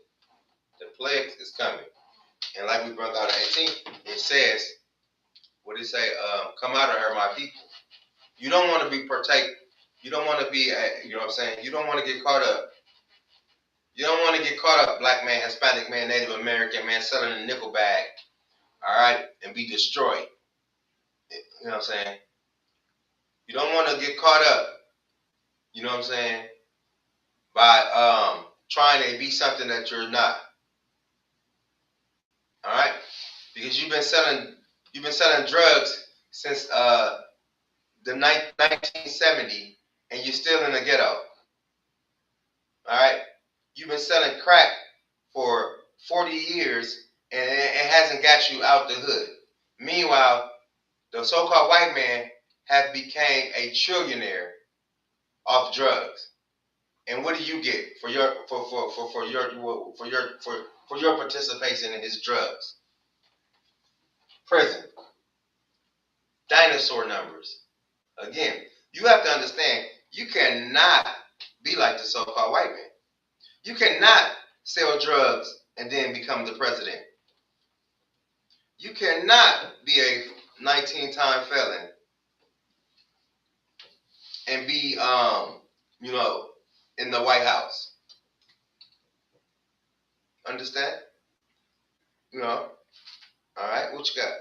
S4: The plague is coming. And like we brought out in 18, it says, what did it say? Come out of her, my people. You don't want to be partake. You don't want to be, you know what I'm saying? You don't want to get caught up. You don't want to get caught up, black man, Hispanic man, Native American man, selling a nickel bag, all right, and be destroyed. You know what I'm saying? You don't want to get caught up, you know what I'm saying, by trying to be something that you're not. All right? Because you've been selling drugs since the 1970, and you're still in the ghetto. All right? You've been selling crack for 40 years and it hasn't got you out the hood. Meanwhile, the so-called white man have became a trillionaire off drugs. And what do you get for your participation in his drugs? Prison. Dinosaur numbers. Again, you have to understand, you cannot be like the so-called white man. You cannot sell drugs and then become the president. You cannot be a 19-time felon and be, in the White House. Understand? All right, what you got?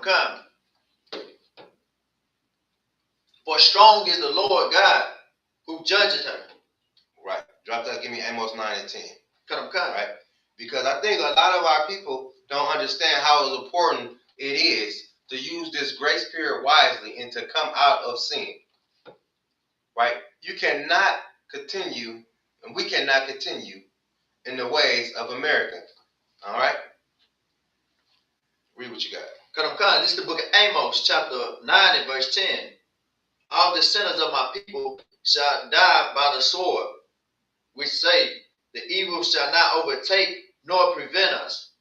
S5: Come. For strong is the Lord God who judges her.
S4: Right. Drop that. Give me Amos 9 and 10.
S5: Come.
S4: Right. Because I think a lot of our people don't understand how important it is to use this grace period wisely and to come out of sin. Right. You cannot continue, and we cannot continue in the ways of America. All right. Read what you got.
S5: Come. This is the book of Amos, chapter 9 and verse 10. All the sinners of my people shall die by the sword, which say, the evil shall not overtake nor prevent us.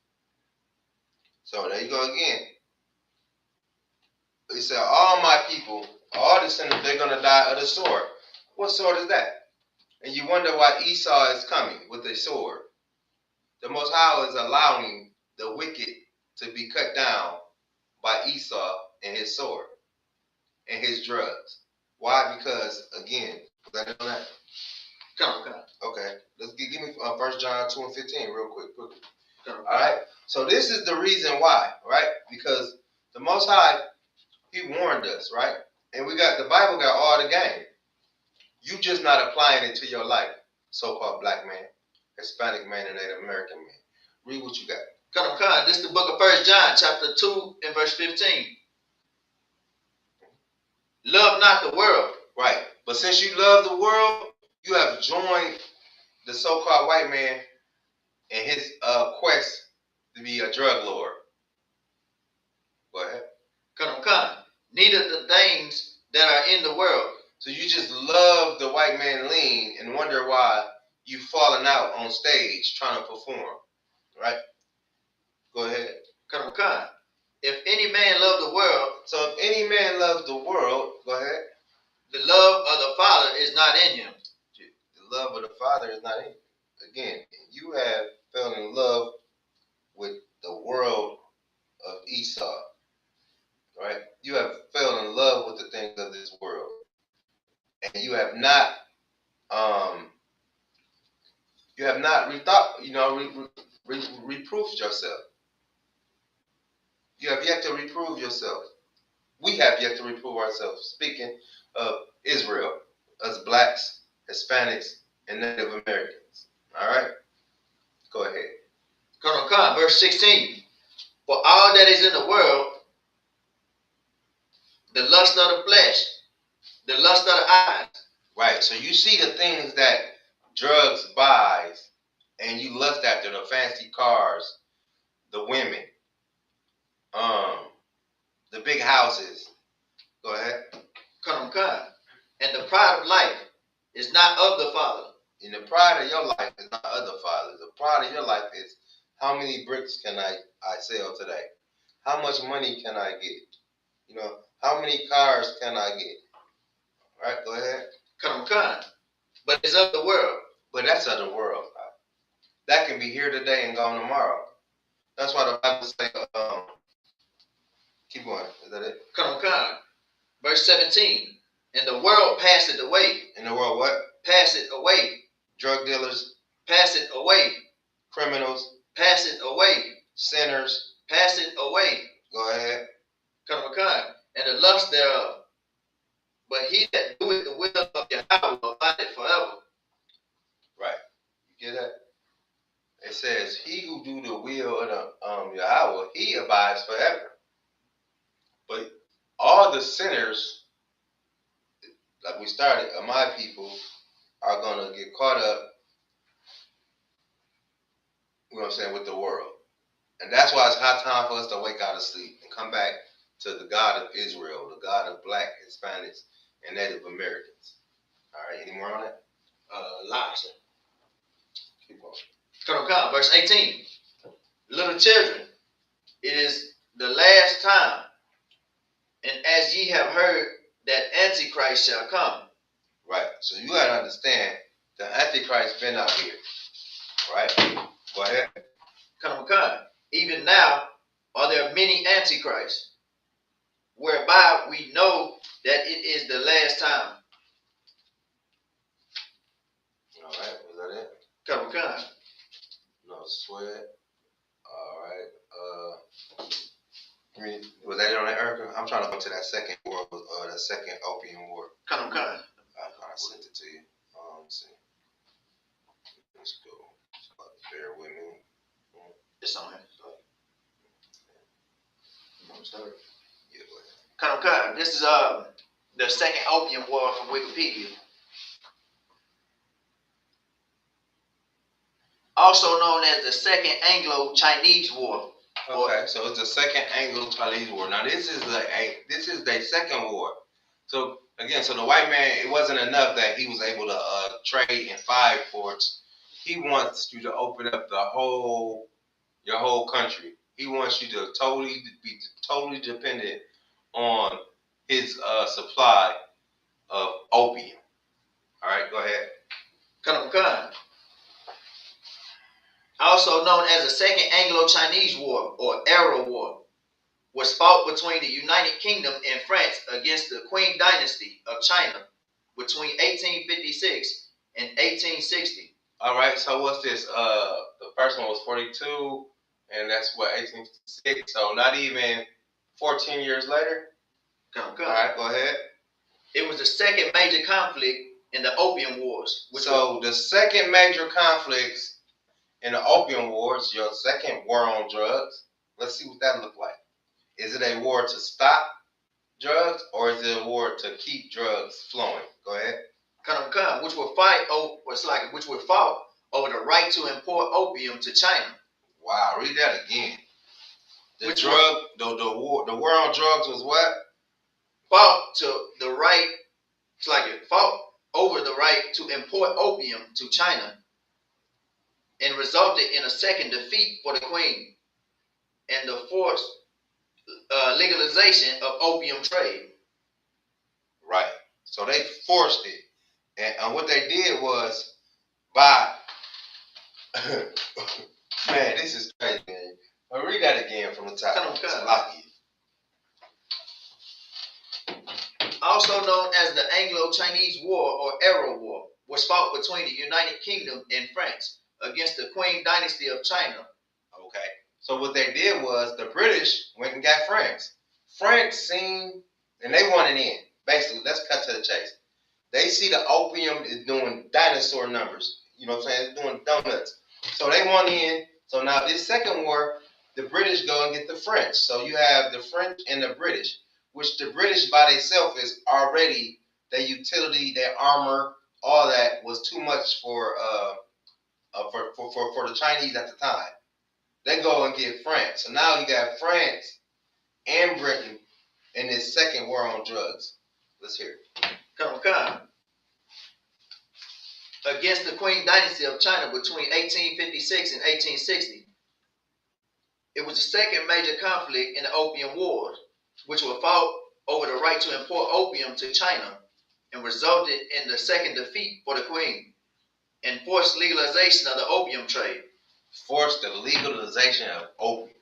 S4: So there you go again. It said, all my people, all the sinners, they're going to die of the sword. What sword is that? And you wonder why Esau is coming with a sword. The Most High is allowing the wicked to be cut down by Esau and his sword and his drugs. Why? Because, again, that on that?
S5: Come.
S4: Okay, let's give me 1 John 2 and 15 real quick. All right, so this is the reason why, right? Because the Most High, he warned us, right? And the Bible got all the game. You just not applying it to your life, so-called black man, Hispanic man, and Native American man. Read what you got.
S5: Come. This is the book of 1 John, chapter 2 and verse 15. Love not the world.
S4: Right. But since you love the world, you have joined the so-called white man in his quest to be a drug lord. Go ahead.
S5: Come. Neither the things that are in the world.
S4: So you just love the white man lean and wonder why you falling out on stage trying to perform. Right? Go ahead.
S5: Come. If any man love the world.
S4: So if any man loves the world, go ahead.
S5: The love of the Father is not in him.
S4: The love of the Father is not in you. Again, you have fell in love with the world of Esau. Right? You have fell in love with the things of this world. And you have not reproofed yourself. You have yet to reprove yourself. We have yet to reprove ourselves. Speaking of Israel, us blacks, Hispanics, and Native Americans. All right? Go ahead.
S5: Come. Verse 16. For all that is in the world, the lust of the flesh, the lust of the eyes.
S4: Right. So you see the things that drugs buys, and you lust after the fancy cars, the women, the big houses. Go ahead.
S5: Come. And the pride of life is not of the Father.
S4: And the pride of your life is not of the Father. The pride of your life is how many bricks can I sell today? How much money can I get? How many cars can I get? All right, go ahead.
S5: Come. But it's of the world.
S4: But that's of the world. That can be here today and gone tomorrow. That's why the Bible says, keep going. Is that it?
S5: Come. Verse 17. And the world passeth away.
S4: In the world what?
S5: Passeth away.
S4: Drug dealers.
S5: Passeth away.
S4: Criminals.
S5: Passeth away.
S4: Sinners.
S5: Passeth away.
S4: Go ahead.
S5: Come. And the lust thereof. But he that doeth the will of Yahweh will abide forever.
S4: Right. You get that? It says, he who do the will of the Yahweh, he abides forever. But all the sinners, like we started, my people are gonna get caught up, you know what I'm saying, with the world. And that's why it's high time for us to wake out of sleep and come back to the God of Israel, the God of Black, Hispanics, and Native Americans. All right, any more on that?
S5: Lots.
S4: Keep going.
S5: Come, verse 18. Little children, it is the last time, and as ye have heard that Antichrist shall come.
S4: Right. So you gotta understand the Antichrist been out here. Right? Go ahead.
S5: Come. Even now are there many Antichrists, whereby we know that it is the last time.
S4: All right. Was that it?
S5: Come.
S4: No sweat. All right. I mean, was that it on that, Erica? I'm trying to go to that second war, that second opium war.
S5: Come.
S4: I thought I sent it to you. Let's see. Let's go. Bear with me.
S5: It's on here.
S4: Yeah, go ahead.
S5: Come. This is the second opium war from Wikipedia. Also known as the Second Anglo-Chinese War.
S4: Okay, so it's the second Anglo-Chinese war. Now this is the second war. So again, so the white man, it wasn't enough that he was able to trade in 5 ports. He wants you to open up your whole country. He wants you to be totally dependent on his supply of opium. All right, go ahead.
S5: Come. Also known as the Second Anglo-Chinese War or Arrow War, was fought between the United Kingdom and France against the Qing Dynasty of China between 1856 and 1860.
S4: All right, so what's this? The first one was 42, and that's what, 1856. So not even 14 years later.
S5: Come.
S4: All right, go ahead.
S5: It was the second major conflict in the Opium Wars.
S4: The second major conflicts in the Opium Wars, your second war on drugs. Let's see what that looked like. Is it a war to stop drugs, or is it a war to keep drugs flowing? Go ahead.
S5: Come, which were fought over the right to import opium to China.
S4: Wow, read that again. The war on drugs was what?
S5: Fought over the right to import opium to China, and resulted in a second defeat for the Queen and the forced legalization of opium trade.
S4: Right. So they forced it. And what they did was by man, this is crazy, man. I'll read that again from the top.
S5: Also known as the Anglo-Chinese War or Arrow War, was fought between the United Kingdom and France against the Qing Dynasty of China.
S4: Okay. So what they did was the British went and got France. France seen, and they wanted in. Basically, let's cut to the chase. They see the opium is doing dinosaur numbers. You know what I'm saying? It's doing donuts. So they want in. So now this second war, the British go and get the French. So you have the French and the British, which the British by themselves is already their utility, their armor, all that was too much for the Chinese at the time. They go and get France. So now you got France and Britain in this second war on drugs. Let's hear it.
S5: Come. Against the Qing Dynasty of China between 1856 and 1860. It was the second major conflict in the Opium Wars, which were fought over the right to import opium to China and resulted in the second defeat for the Queen and forced legalization of the opium trade.
S4: Forced the legalization of opium.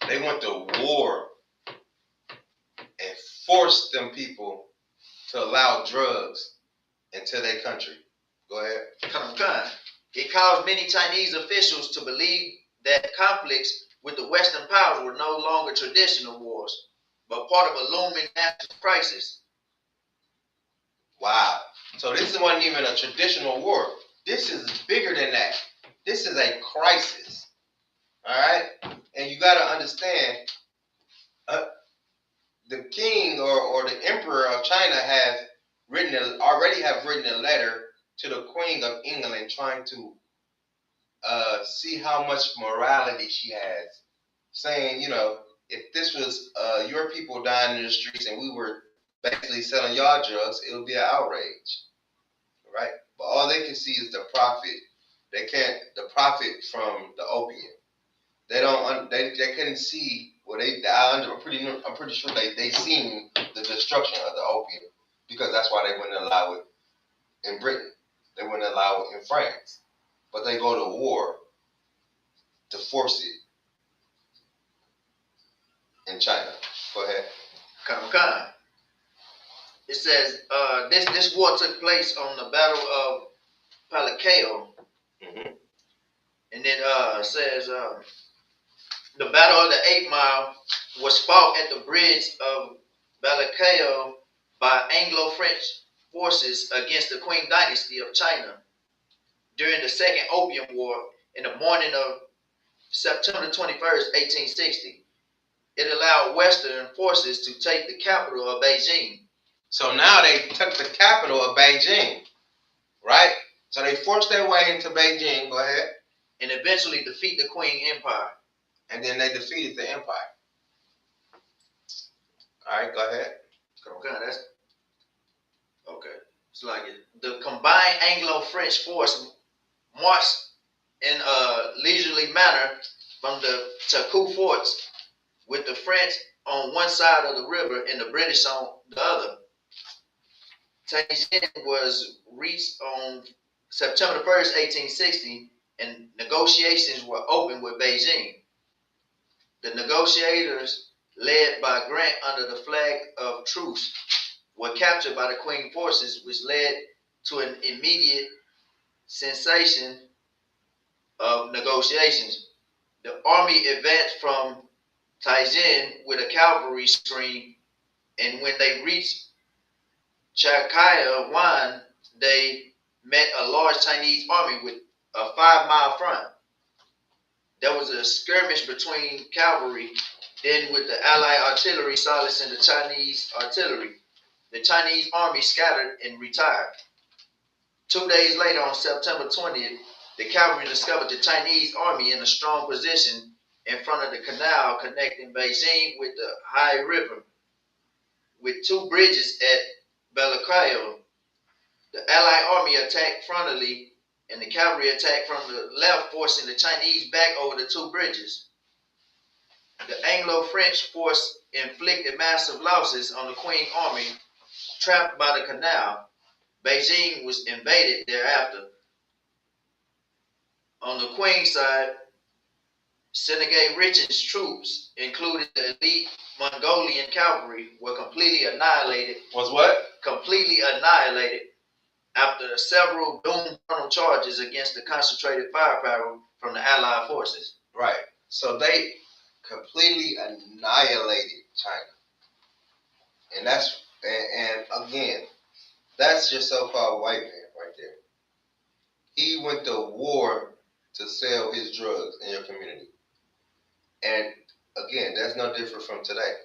S4: They went to war and forced them people to allow drugs into their country. Go ahead.
S5: Come. It caused many Chinese officials to believe that conflicts with the Western powers were no longer traditional wars, but part of a looming national crisis.
S4: Wow. So this wasn't even a traditional war. This is bigger than that. This is a crisis. All right? And you got to understand, the king or the emperor of China has already have written a letter to the Queen of England trying to see how much morality she has, saying, if this was your people dying in the streets and we were basically selling y'all drugs, it would be an outrage, right? But all they can see is the profit. They can't the profit from the opium. They don't. They couldn't see. Well, I'm pretty sure they seen the destruction of the opium because that's why they wouldn't allow it in Britain. They wouldn't allow it in France. But they go to war to force it in China. Go ahead.
S5: Come. It says this war took place on the Battle of Palacio,
S4: Mm-hmm.
S5: and it says the Battle of the 8 Mile was fought at the bridge of Palacio by Anglo-French forces against the Qing dynasty of China during the Second Opium War in the morning of September 21st, 1860. It allowed Western forces to take the capital of Beijing.
S4: So now they took the capital of Beijing, right? So they forced their way into Beijing. Go ahead.
S5: And eventually defeat the Qing Empire.
S4: And then they defeated the empire. All right, go ahead.
S5: Okay. It's like the combined Anglo-French force marched in a leisurely manner from the Taku forts, with the French on one side of the river and the British on the other. Tianjin was reached on September 1st, 1860, and negotiations were opened with Beijing. The negotiators, led by Grant under the flag of truce, were captured by the Qing forces, which led to an immediate cessation of negotiations. The army advanced from Tianjin with a cavalry stream, and when they reached Chakaya Wan, they met a large Chinese army with a 5-mile front. There was a skirmish between cavalry, then with the Allied artillery silencing the Chinese artillery. The Chinese army scattered and retired. 2 days later, on September 20th, the cavalry discovered the Chinese army in a strong position in front of the canal connecting Beijing with the Hai River, with 2 bridges at Balacayo. The Allied army attacked frontally, and the cavalry attacked from the left, forcing the Chinese back over the 2 bridges. The Anglo-French force inflicted massive losses on the Qing army trapped by the canal. Beijing was invaded thereafter. On the Qing side, Senegay Richard's troops, including the elite Mongolian cavalry, were completely annihilated.
S4: Was what?
S5: Completely annihilated after several doom-funnel charges against the concentrated firepower from the Allied forces.
S4: Right. So they completely annihilated China. And and again, that's your so-called white man right there. He went to war to sell his drugs in your community. And again, that's no different from today.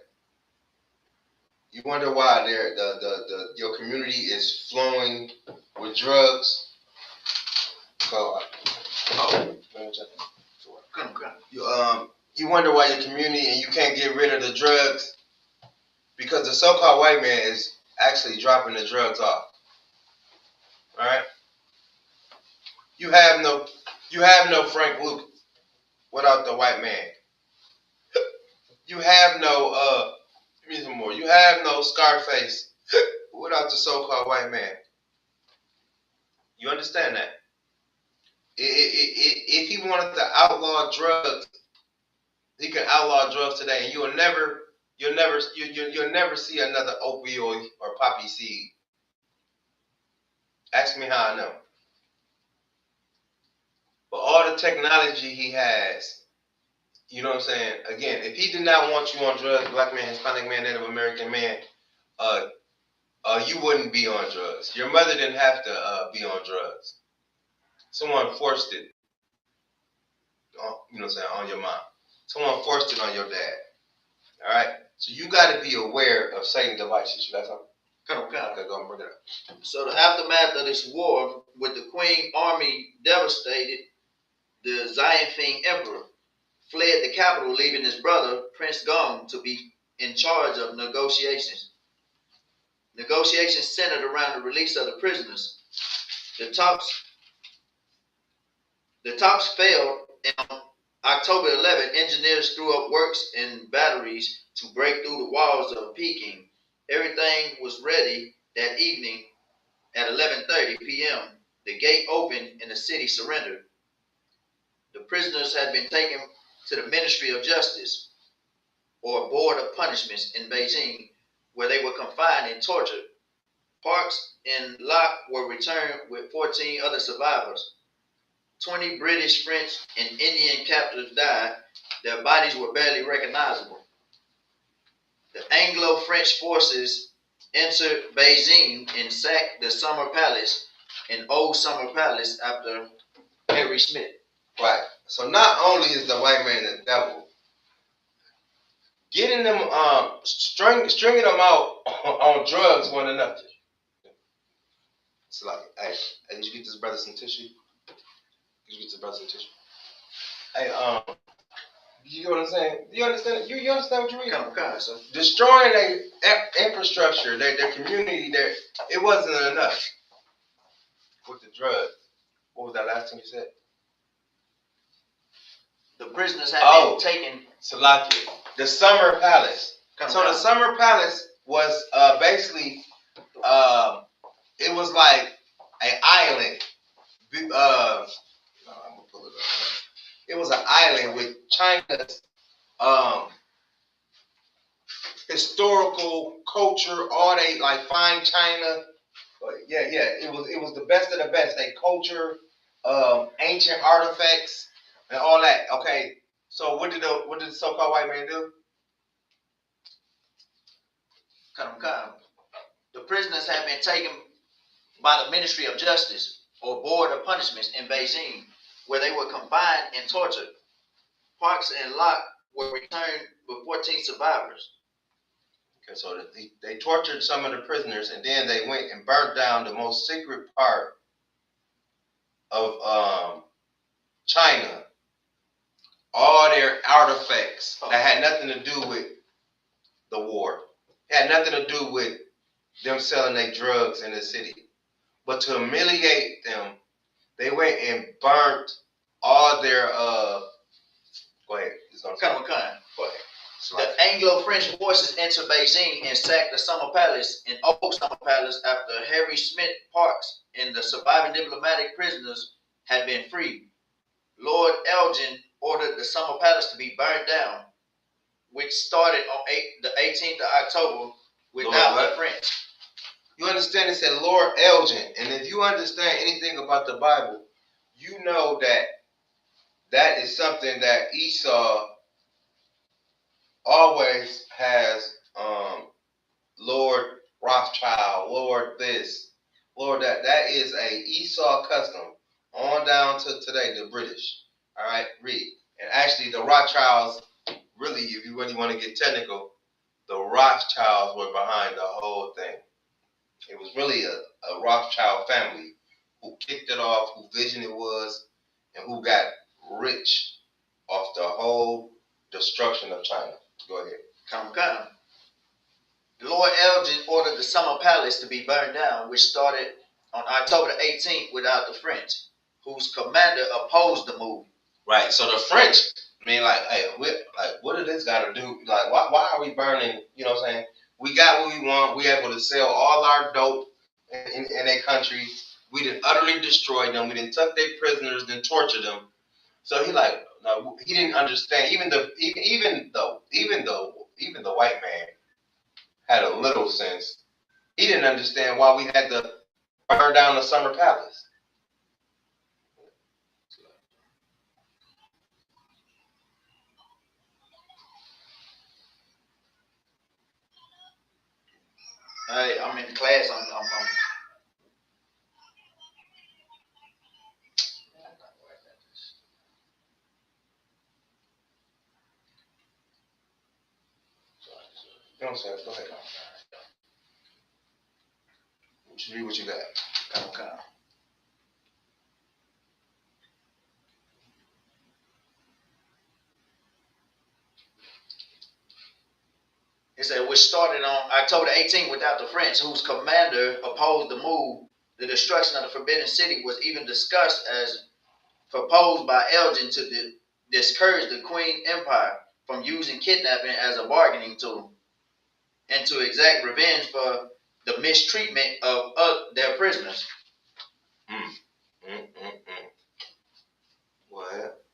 S4: You wonder why your community is flowing with drugs. You wonder why your community and you can't get rid of the drugs because the so-called white man is actually dropping the drugs off. All right. You have no Frank Lucas without the white man. You have no give me some more. You have no Scarface without the so-called white man. You understand that? If he wanted to outlaw drugs, he can outlaw drugs today, and you'll never see another opioid or poppy seed. Ask me how I know. But all the technology he has, you know what I'm saying? Again, if he did not want you on drugs, black man, Hispanic man, Native American man, you wouldn't be on drugs. Your mother didn't have to be on drugs. Someone forced it. You know what I'm saying? On your mom. Someone forced it on your dad. All right? So you got to be aware of Satan devices. You got something? Okay, go and bring it up.
S5: So the aftermath of this war, with the Qing army devastated, the Xianfeng emperor fled the capital, leaving his brother Prince Gong to be in charge of negotiations. Negotiations centered around the release of the prisoners. The talks failed, and on October 11, engineers threw up works and batteries to break through the walls of Peking. Everything was ready that evening at 11:30 p.m. The gate opened and the city surrendered. The prisoners had been taken to the Ministry of Justice, or Board of Punishments, in Beijing, where they were confined and tortured. Parks and Locke were returned with 14 other survivors. 20 British, French, and Indian captives died. Their bodies were barely recognizable. The Anglo-French forces entered Beijing and sacked the Summer Palace and Old Summer Palace after Harry Smith.
S4: Right. So not only is the white man the devil, getting them stringing them out on drugs wasn't enough. It's like, hey, did you get this brother some tissue? Did you get this brother some tissue? Hey, you know what I'm saying? Do you understand? You understand what you read?
S5: Come on, so
S4: Destroying their infrastructure, their community, it wasn't enough with the drugs. What was that last thing you said?
S5: the prisoners had been taken.
S4: Salakia. The Summer Palace. The Summer Palace was basically it was like an island. I'm gonna pull it up. It was an island with China's historical culture, all they like fine china. Yeah. It was the best of the best. They culture, ancient artifacts, and all that. Okay. So what did the so-called white man do?
S5: The prisoners had been taken by the Ministry of Justice, or Board of Punishments, in Beijing, where they were confined and tortured. Parks and Locke were returned with 14 survivors.
S4: Okay, so they tortured some of the prisoners, and then they went and burnt down the most secret part of China. All their artifacts that had nothing to do with the war. It had nothing to do with them selling their drugs in the city. But to humiliate them, they went and burnt all their go ahead.
S5: Go ahead. The Anglo-French forces entered Beijing and sacked the Summer Palace and Old Summer Palace after Harry Smith Parks and the surviving diplomatic prisoners had been freed. Lord Elgin ordered the Summer Palace to be burned down, which started on the 18th of October without the French.
S4: You understand? It said Lord Elgin, and if you understand anything about the Bible, you know that is something that Esau always has. Lord Rothschild, Lord this, Lord that. That is a Esau custom on down to today, the British. All right, read. And actually, the Rothschilds, really, if you really want to get technical, the Rothschilds were behind the whole thing. It was really a Rothschild family who kicked it off, whose vision it was, and who got rich off the whole destruction of China. Go ahead.
S5: Come. Lord Elgin ordered the Summer Palace to be burned down, which started on October 18th without the French, whose commander opposed the move.
S4: Right. So the French, hey, what did this got to do? Like, why are we burning? You know what I'm saying? We got what we want. We able to sell all our dope in their country. We didn't utterly destroy them. We didn't took their prisoners, then torture them. So he didn't understand. Even the white man had a little sense. He didn't understand why we had to burn down the Summer Palace.
S5: Hey, I'm in class. I'm
S4: You know what I'm saying? Go ahead. Read what you got.
S5: Okay. It said, which started on October 18th without the French, whose commander opposed the move. The destruction of the Forbidden City was even discussed as proposed by Elgin to discourage the Queen Empire from using kidnapping as a bargaining tool and to exact revenge for the mistreatment of their prisoners.
S4: What?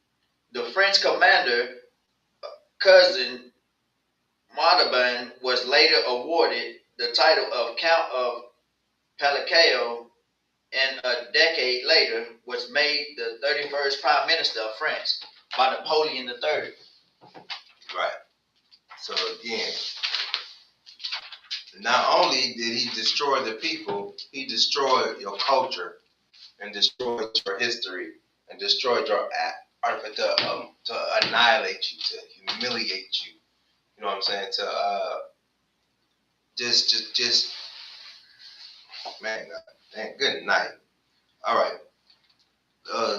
S5: The French commander, cousin Montauban, was later awarded the title of Count of Palacio, and a decade later was made the 31st Prime Minister of France by Napoleon III.
S4: Right. So again, not only did he destroy the people, he destroyed your culture and destroyed your history and destroyed your to annihilate you, to humiliate you. You know what I'm saying? To just man, good night. All right.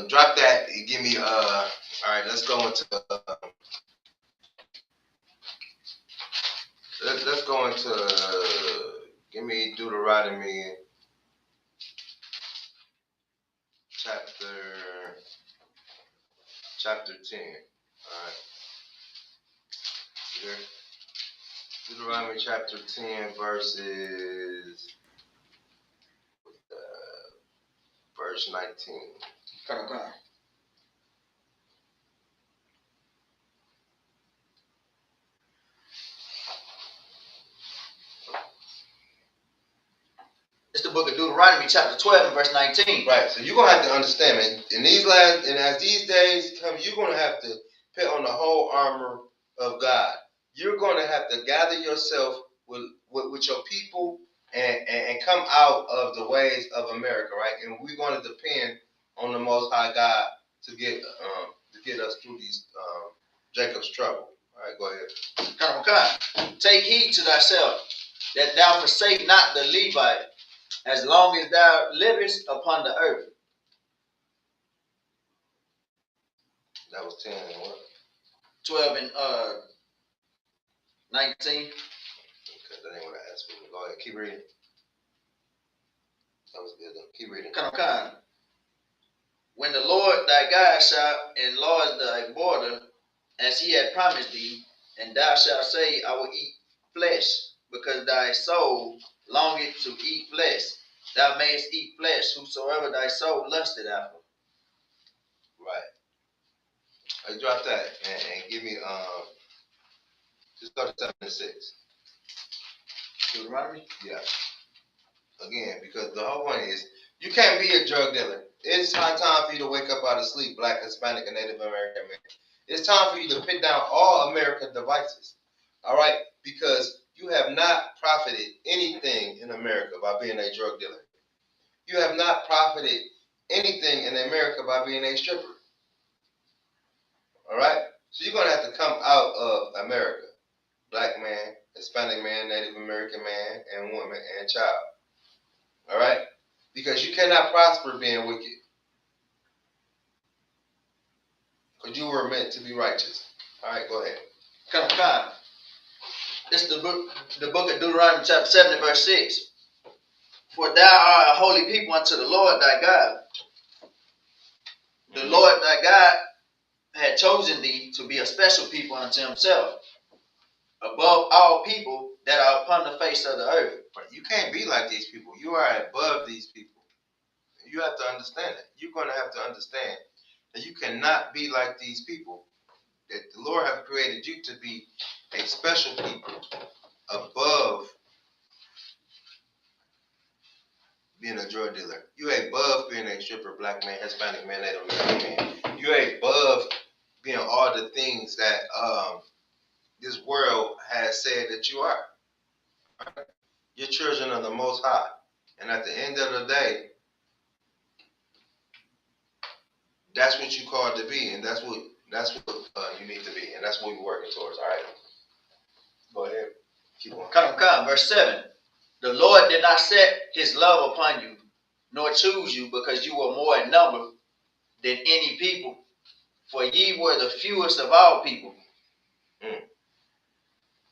S4: Drop that. Give me all right, let's go into let's go into give me Deuteronomy chapter 10. All right. You there? Deuteronomy chapter 10 verses verse 19.
S5: Okay. It's the book of Deuteronomy, chapter 12, and verse 19.
S4: Right. So you're gonna have to understand, man. In these last and as these days come, you're gonna have to put on the whole armor of God. You're gonna have to gather yourself with your people and come out of the ways of America, right? And we're gonna depend on the Most High God to get us through these Jacob's trouble. All right, go ahead.
S5: Okay. Take heed to thyself, that thou forsake not the Levite, as long as thou livest upon the earth.
S4: That was 10 and what?
S5: 12 and 19.
S4: Okay, that ain't what I asked for. Go ahead, keep reading. That was good though. Keep reading.
S5: Come. When the Lord thy God shall enlarge thy border, as he had promised thee, and thou shalt say, I will eat flesh, because thy soul longeth to eat flesh. Thou mayest eat flesh, whosoever thy soul lusted after.
S4: Right. I drop that and give me just go to 7 and 6.
S5: Deuteronomy?
S4: Yeah. Again, because the whole point is you can't be a drug dealer. It's high time for you to wake up out of sleep, Black, Hispanic, and Native American man. It's time for you to put down all American devices. All right? Because you have not profited anything in America by being a drug dealer. You have not profited anything in America by being a stripper. All right? So you're going to have to come out of America. Black man, Hispanic man, Native American man, and woman, and child. All right? Because you cannot prosper being wicked. Because you were meant to be righteous. All right, go ahead.
S5: Come. It's the book of Deuteronomy, chapter 7, and verse 6. For thou art a holy people unto the Lord thy God. The Lord thy God had chosen thee to be a special people unto himself, above all people that are upon the face of the earth.
S4: But you can't be like these people. You are above these people. You have to understand that. You're going to have to understand that you cannot be like these people. That the Lord has created you to be a special people above being a drug dealer. You're above being a stripper, Black man, Hispanic man, Native American man. You're above being all the things that this world has said that you are. You're children of the Most High. And at the end of the day, that's what you called to be, and that's what you need to be, and that's what we're working towards. All right, go ahead, keep on.
S5: Come. Verse 7. The Lord did not set his love upon you, nor choose you, because you were more in number than any people, for ye were the fewest of all people.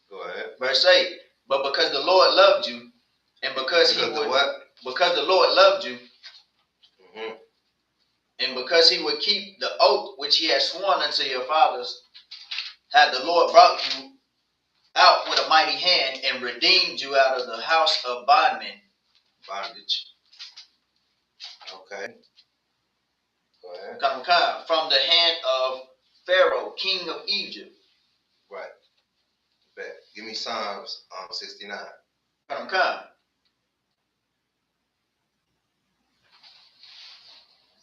S4: Go ahead.
S5: Verse 8. But because the Lord loved you, and because the Lord loved you, and because he would keep the oath which he had sworn unto your fathers, had the Lord brought you out with a mighty hand and redeemed you out of the house of
S4: bondage. Okay. Go ahead.
S5: From the hand of Pharaoh, king of Egypt.
S4: Right. Bet. Give me Psalms 69.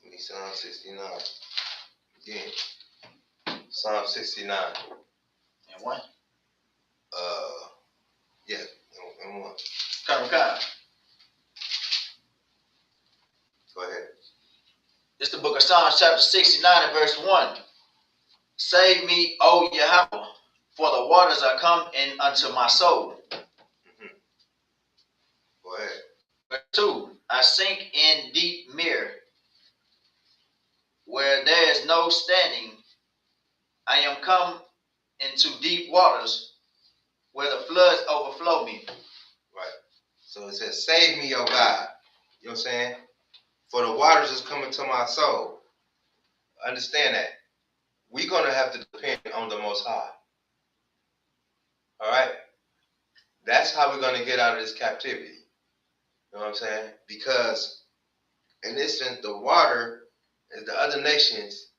S4: Give me Psalm 69. Again. Psalm 69.
S5: And one.
S4: Yeah. And one. Go ahead.
S5: This is the book of Psalms, chapter 69, and verse 1. Save me, O Yahweh, for the waters are come in unto my soul.
S4: Go ahead.
S5: Verse 2. I sink in deep mere, where there is no standing. I am come into deep waters, where the floods overflow me.
S4: Right. So it says, save me, O God. You know what I'm saying? For the waters is coming to my soul. Understand that. We're going to have to depend on the Most High. All right? That's how we're going to get out of this captivity. You know what I'm saying? Because in this sense, the water is the other nations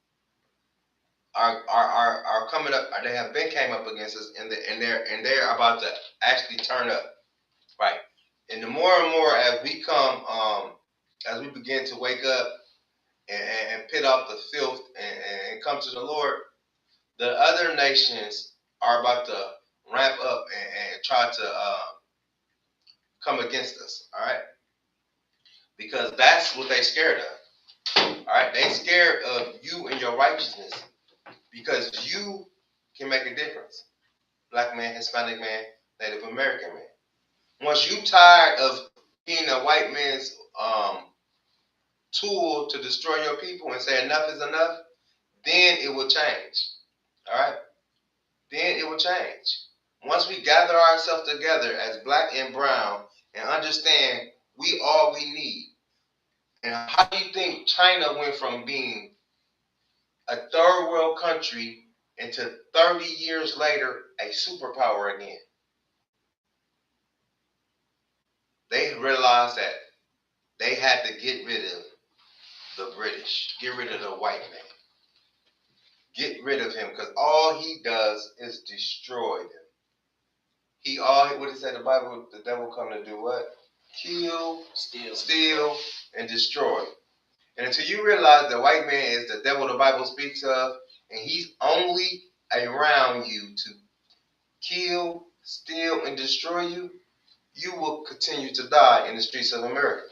S4: are coming up. They have been came up against us, and they're about to actually turn up. Right. And the more and more as we come, as we begin to wake up and pit off the filth and come to the Lord, the other nations are about to ramp up and try to come against us. All right. Because that's what they're scared of. All right. They're scared of you and your righteousness because you can make a difference. Black man, Hispanic man, Native American man. Once you tired of being a white man's tool to destroy your people and say enough is enough, then it will change. All right? Then it will change. Once we gather ourselves together as black and brown and understand we all we need. And how do you think China went from being a third world country into 30 years later a superpower again? They realized that they had to get rid of the British, get rid of the white man. Get rid of him, because all he does is destroy them. What did it say in the Bible? The devil come to do what? Kill, steal, and destroy. And until you realize the white man is the devil the Bible speaks of, and he's only around you to kill, steal, and destroy you, you will continue to die in the streets of America.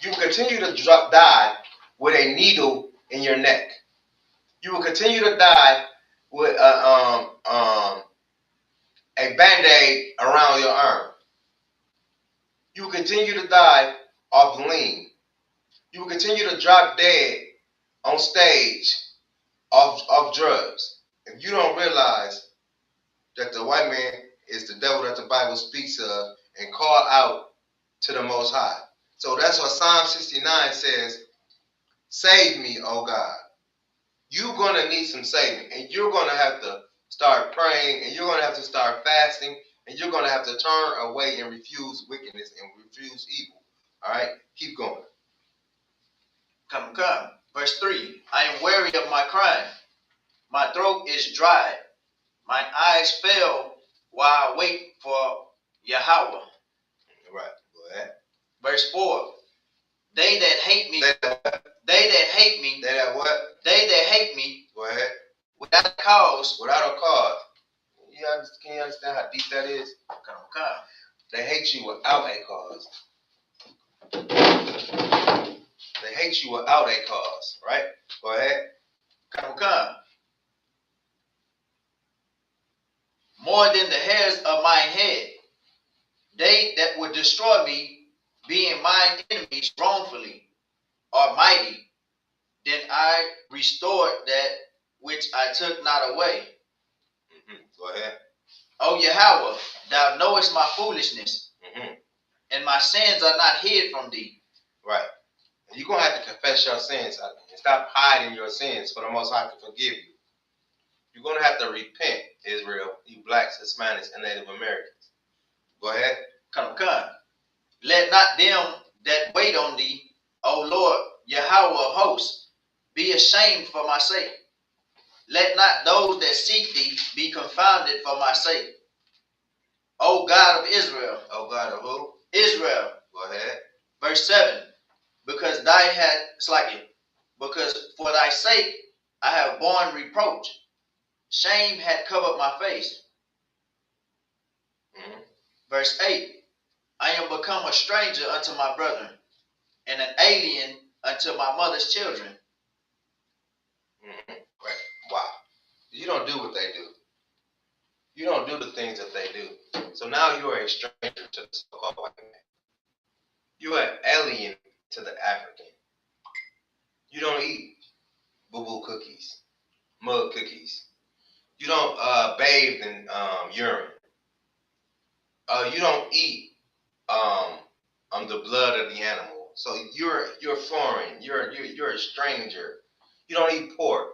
S4: You will continue to die with a needle in your neck. You will continue to die with a Band-Aid around your arm. You will continue to die off lean. You will continue to drop dead on stage off drugs. If you don't realize that the white man is the devil that the Bible speaks of and call out to the Most High. So that's what Psalm 69 says, save me, O God. You're going to need some saving, and you're going to have to start praying, and you're going to have to start fasting, and you're going to have to turn away and refuse wickedness and refuse evil. All right? Keep going.
S5: Come. Verse 3. I am weary of my crying. My throat is dried. Mine eyes fail while I wait for Yahweh.
S4: Right. Go ahead.
S5: Verse 4. They that hate me. They that hate me.
S4: They that what?
S5: They that hate me.
S4: Go ahead.
S5: Without a cause.
S4: Without a cause. Can you understand how deep that is?
S5: Come.
S4: They hate you without a cause. They hate you without a cause, right? Go ahead.
S5: Come. More than the hairs of mine head. They that would destroy me, being mine enemies wrongfully, are mighty. Then I restored that which I took not away.
S4: Go ahead.
S5: O Yahweh, thou knowest my foolishness,
S4: Mm-hmm.
S5: and my sins are not hid from thee.
S4: Right. And you're going to have to confess your sins and stop hiding your sins for the Most High to forgive you. You're going to have to repent, Israel, you blacks, Hispanics, and Native Americans. Go ahead.
S5: Come. Let not them that wait on thee, O Lord, Yahweh of hosts, be ashamed for my sake. Let not those that seek thee be confounded for my sake. O God of Israel.
S4: Oh, God of who?
S5: Israel.
S4: Go ahead.
S5: Verse 7. Because thy had slightly, because for thy sake I have borne reproach. Shame had covered my face.
S4: Mm-hmm.
S5: Verse 8. I am become a stranger unto my brethren, and an alien unto my mother's children.
S4: Mm-hmm. Right. Wow. You don't do what they do. You don't do the things that they do. So now you are a stranger to the so-called white man. You are an alien to the African. You don't eat boo-boo cookies, mud cookies. You don't bathe in urine. You don't eat the blood of the animal. So you're foreign. You're a stranger. You don't eat pork.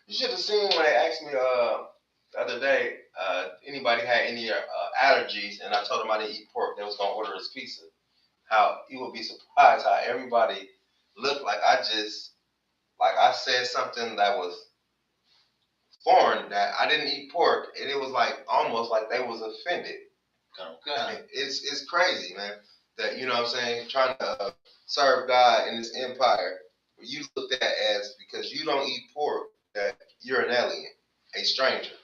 S4: You should have seen when they asked me the other day, anybody had any allergies, and I told them I didn't eat pork. They was gonna order us pizza. How you would be surprised how everybody looked like I said something that was foreign, that I didn't eat pork, and it was like almost like they was offended.
S5: Okay.
S4: It's crazy, man. That, you know what I'm saying, trying to serve God in this empire, you look at as, because you don't eat pork, that you're an alien, a stranger.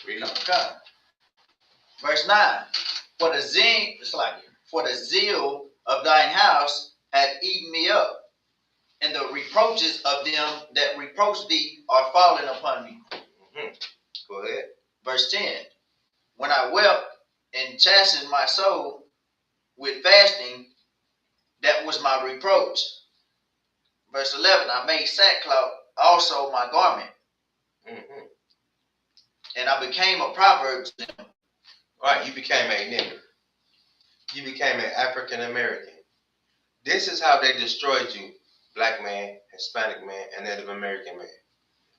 S5: Okay. Verse 9. For the zeal of thine house had eaten me up, and the reproaches of them that reproach thee are fallen upon me.
S4: Mm-hmm. Go ahead.
S5: Verse 10. When I wept and chastened my soul with fasting, that was my reproach. Verse 11. I made sackcloth also my garment,
S4: Mm-hmm.
S5: and I became a proverb to them.
S4: Right, you became a nigger. You became an African American. This is how they destroyed you, black man, Hispanic man, and Native American man.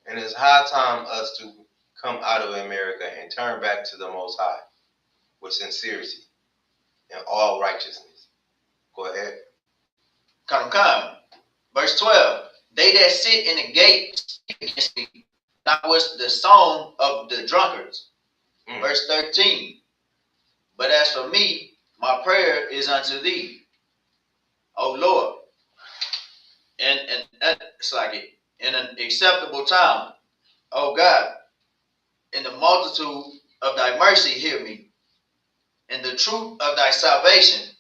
S4: And it's high time us to come out of America and turn back to the Most High with sincerity and all righteousness. Go ahead.
S5: Come. Verse 12. They that sit in the gate speak against me. That was the song of the drunkards.
S4: Mm.
S5: Verse 13. But as for me, my prayer is unto thee, O Lord, and it's like it, in an acceptable time, O God, in the multitude of thy mercy hear me, in the truth of thy salvation.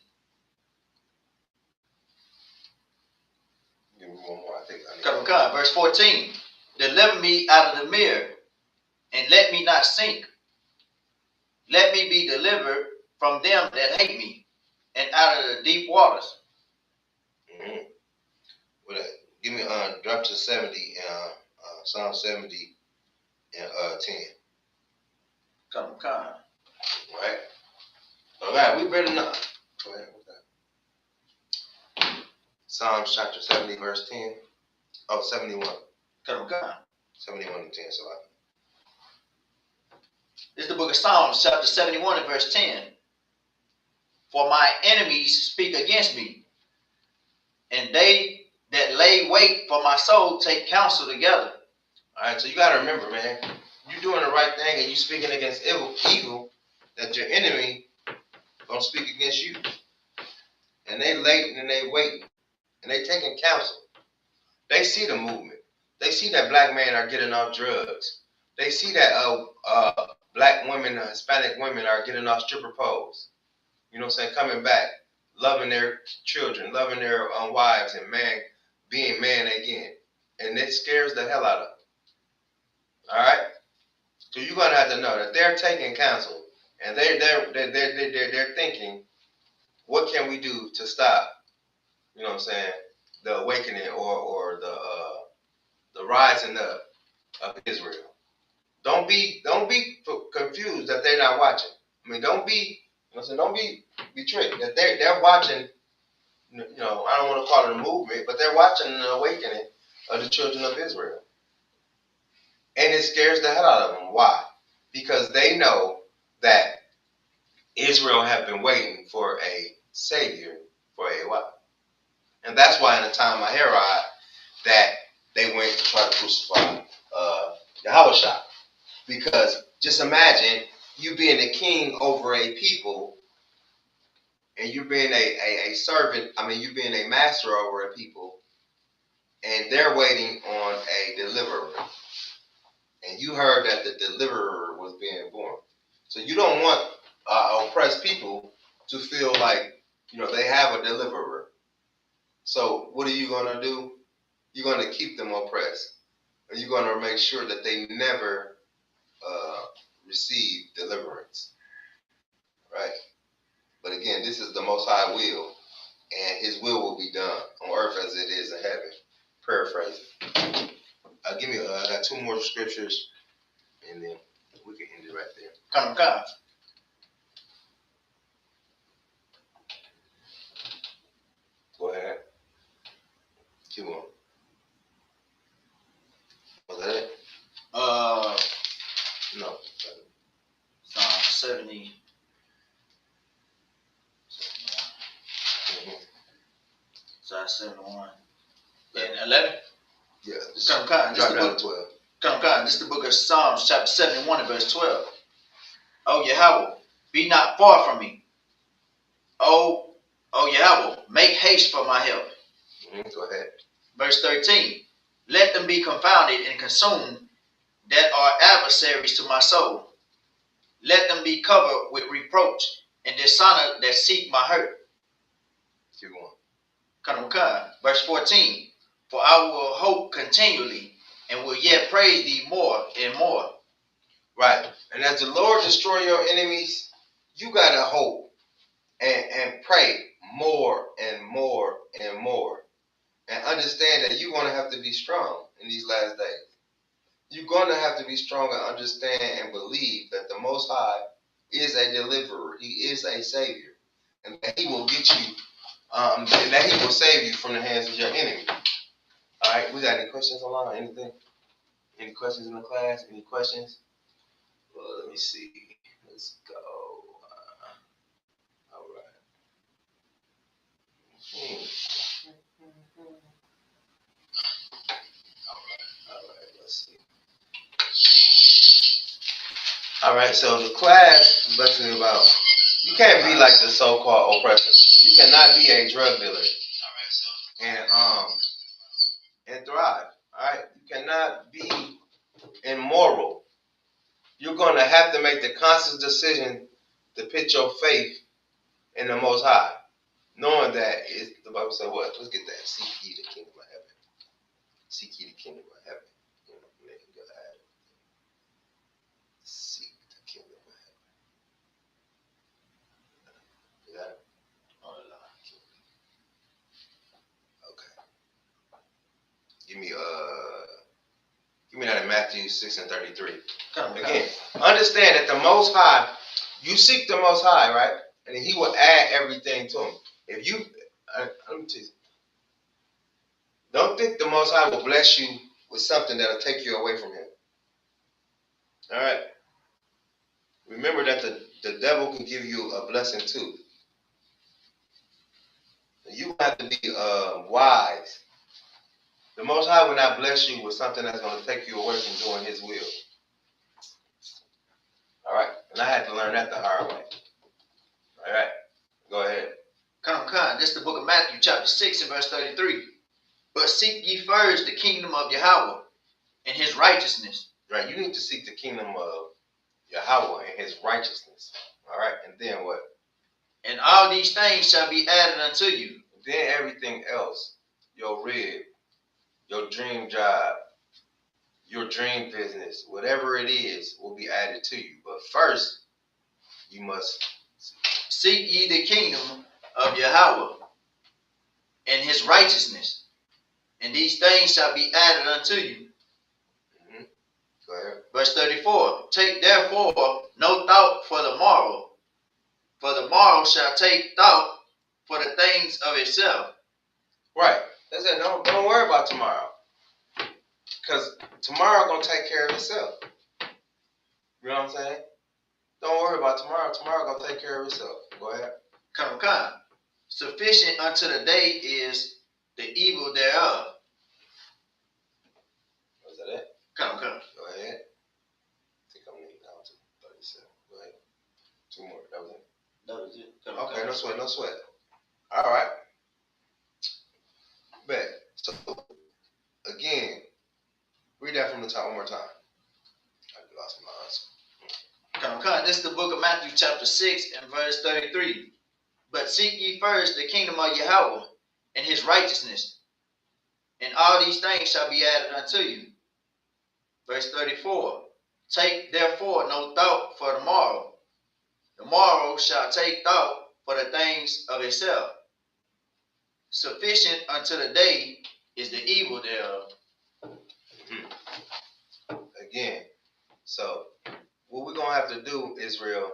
S4: Give me one more. I think I need
S5: Come. Verse 14. Deliver me out of the mirror, and let me not sink. Let me be delivered from them that hate me, and out of the deep waters.
S4: Mm-hmm. Give me drop to 70, Psalm 70 and 10.
S5: Come.
S4: Right? All right, we better not. Go ahead. What's that? Psalms chapter 70, verse 10. Oh, 71.
S5: Come.
S4: 71 and 10. So
S5: This is the book of Psalms, chapter 71 and verse 10. For my enemies speak against me, and they that lay wait for my soul take counsel together.
S4: all right, so you got to remember, man, you're doing the right thing and you speaking against evil, that your enemy gonna speak against you. And they late and they waiting and they taking counsel. They see the movement. They see that black men are getting off drugs. They see that black women, Hispanic women are getting off stripper poles. You know what I'm saying? Coming back, loving their children, loving their wives, and being man again. And it scares the hell out of them. All right? So you're gonna have to know that they're taking counsel, and they're thinking what can we do to stop, you know what I'm saying, the awakening or the rising up of Israel? Don't be confused that they're not watching. I mean, don't be, you know what I'm saying, don't be tricked that they're watching. You know, I don't want to call it a movement, but they're watching an awakening of the children of Israel, and it scares the hell out of them. Why? Because they know that Israel have been waiting for a savior for a while. And that's why in the time of Herod that they went to try to crucify Yahweh. Because just imagine you being a king over a people and you being a servant, I mean you being a master over a people, and they're waiting on a deliverer. And you heard that the deliverer was being born. So you don't want oppressed people to feel like, you know, they have a deliverer. So what are you going to do? You're going to keep them oppressed. And you're going to make sure that they never receive deliverance. Right? But again, this is the Most High will, and His will be done on earth as it is in heaven. Paraphrasing. I got two more scriptures, and then we can end it right there.
S5: Come.
S4: Go ahead. Keep on. Was that it? No.
S5: Psalm 70.
S4: Mm-hmm.
S5: Psalm 71. And 11?
S4: Yeah.
S5: Come.
S4: Drop down to 12.
S5: Come. This is the book of Psalms, chapter 71 and verse 12. O Yahweh, be not far from me. O Yahweh, make haste for my help.
S4: Mm-hmm. Go ahead.
S5: Verse 13. Let them be confounded and consumed that are adversaries to my soul. Let them be covered with reproach and dishonor that seek my hurt.
S4: Keep going.
S5: Come. Verse 14. For I will hope continually and will yet praise thee more and more.
S4: Right. And as the Lord destroy your enemies, you got to hope and pray more and more and more. And understand that you're going to have to be strong in these last days. You're going to have to be strong and understand and believe that the Most High is a deliverer. He is a savior. And that He will get you, and that He will save you from the hands of your enemy. All right. We got any questions online? Anything? Any questions in the class? Any questions? Well, let me see. Let's go. All right. All right. Let's see. All right. So the class is basically about you can't be like the so-called oppressor. You cannot be a drug dealer and thrive. All right. You cannot be immoral. You're going to have to make the conscious decision to put your faith in the Most High, knowing that the Bible said what? Let's get that. Seek ye the kingdom of heaven. Seek ye the kingdom of heaven. Seek the kingdom of heaven. You got it? Okay. Give me that in Matthew 6:33. Again, understand that the Most High, you seek the Most High, right? And He will add everything to him. If you, let me tell you, don't think the Most High will bless you with something that'll take you away from Him. All right. Remember that the devil can give you a blessing too. You have to be wise. The Most High will not bless you with something that's going to take you away from doing His will. All right. And I had to learn that the hard way. All right. Go ahead.
S5: Come. This is the book of Matthew, chapter 6 and verse 33. But seek ye first the kingdom of Yahweh and His righteousness.
S4: Right. You need to seek the kingdom of Yahweh and His righteousness. All right. And then what?
S5: And all these things shall be added unto you.
S4: Then everything else, your rib, your dream job, your dream business, whatever it is, will be added to you. But first, you must
S5: seek ye the kingdom of Yahweh and his righteousness, and these things shall be added unto you.
S4: Mm-hmm. Go ahead.
S5: Verse 34, take therefore no thought for the morrow shall take thought for the things of itself.
S4: Right. That's it. Don't worry about tomorrow. Because tomorrow gonna take care of itself. You know what I'm saying? Don't worry about tomorrow. Tomorrow gonna take care of itself. Go ahead.
S5: Come. Sufficient unto the day is the evil thereof.
S4: Was that it?
S5: Come.
S4: Go ahead. I think I'm needing down to 37. Go ahead. Two more. That was it.
S5: That was it.
S4: Okay, no sweat. All right. Bet. So, again, read that from the top one more time. I lost my lines.
S5: Come. This is the book of Matthew chapter 6 and verse 33. But seek ye first the kingdom of Yahweh and his righteousness, and all these things shall be added unto you. Verse 34. Take therefore no thought for the morrow. The morrow shall take thought for the things of itself. Sufficient unto the day is the evil thereof.
S4: Again, so what we're going to have to do, Israel,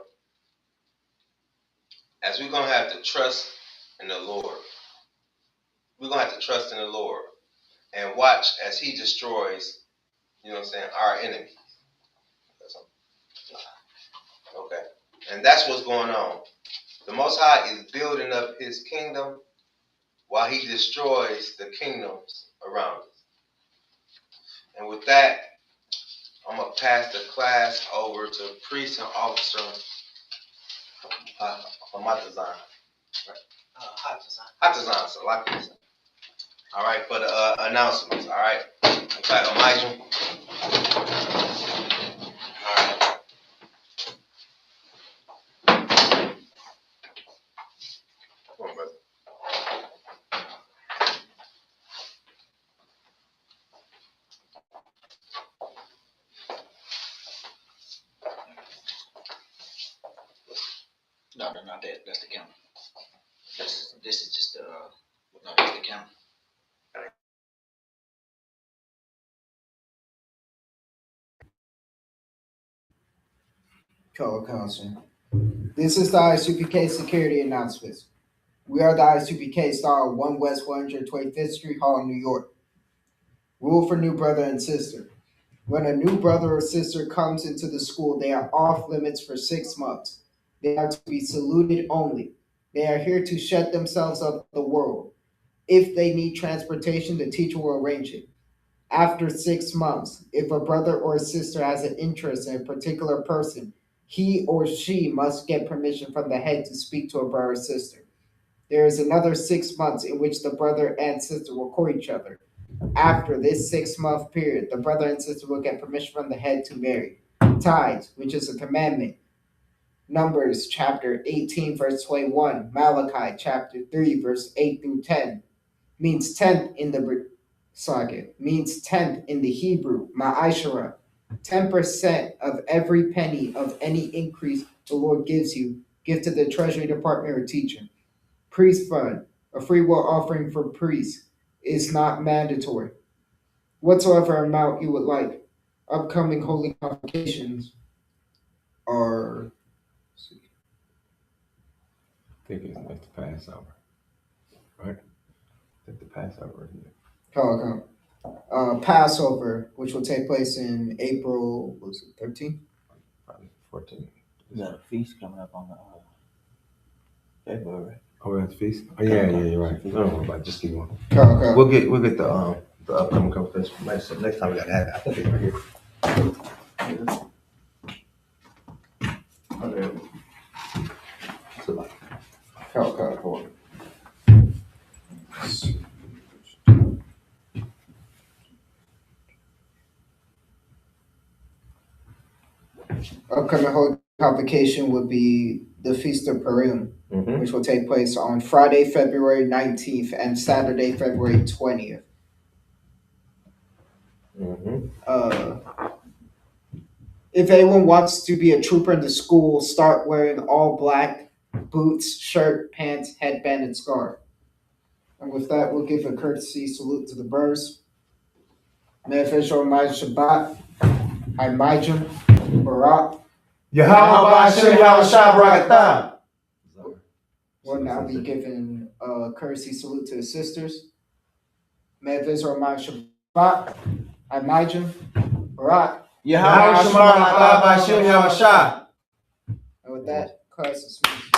S4: as we're going to have to trust in the Lord. We're going to have to trust in the Lord and watch as he destroys, you know what I'm saying, our enemies. Okay. And that's what's going on. The Most High is building up his kingdom while he destroys the kingdoms around us. And with that, I'm going to pass the class over to priest and officer Hamatazan. Hatazan, so like this. All right, for the announcements. All right. Okay, Elijah. All right. Come on, brother.
S5: No, not that. That's the camera. This is just no, that's the camera.
S6: Co-counsel. This is the ISUPK security announcements. We are the ISUPK Star 1 West 125th Street Hall, New York. Rule for new brother and sister. When a new brother or sister comes into the school, they are off limits for 6 months. They are to be saluted only. They are here to shut themselves up the world. If they need transportation, the teacher will arrange it. After 6 months, if a brother or sister has an interest in a particular person, he or she must get permission from the head to speak to a brother or sister. There is another 6 months in which the brother and sister will court each other. After this 6-month period, the brother and sister will get permission from the head to marry. Tithes, which is a commandment. Numbers chapter 18, verse 21. Malachi chapter 3, verse 8 through 10. Means 10th in the means 10th in the Hebrew, ma'ashara. 10% of every penny of any increase the Lord gives you, give to the treasury department or teacher. Priest fund, a free will offering for priests, is not mandatory. Whatsoever amount you would like. Upcoming holy convocations are.
S1: I think it's like the Passover. Right? I think the Passover, isn't it?
S6: Passover, which will take place in April, was it 13th?
S1: Probably 14.
S2: We got a feast coming up on the February.
S1: Oh, we have the feast? Oh, yeah, you're right. No, but just keep going.
S6: Okay.
S1: We'll get the upcoming conference next time we gotta have it. I think it's right here.
S6: Okay, hold on. Upcoming holy convocation would be the Feast of Purim, which will take place on Friday, February 19th and Saturday, February 20th. If anyone wants to be a trooper in the school, start wearing all black boots, shirt, pants, headband, and scarf. And with that, we'll give a courtesy salute to the brothers. May official Maj Shabbat, Haimajim, Barak.
S7: Yahweh Hashem Yahushua Barakatah.
S6: We'll now be giving a courtesy salute to the sisters. May official Maj Shabbat, Haimajim, Barak.
S7: Yahweh Hashem Yahushua.
S6: And with that, class is dismissed.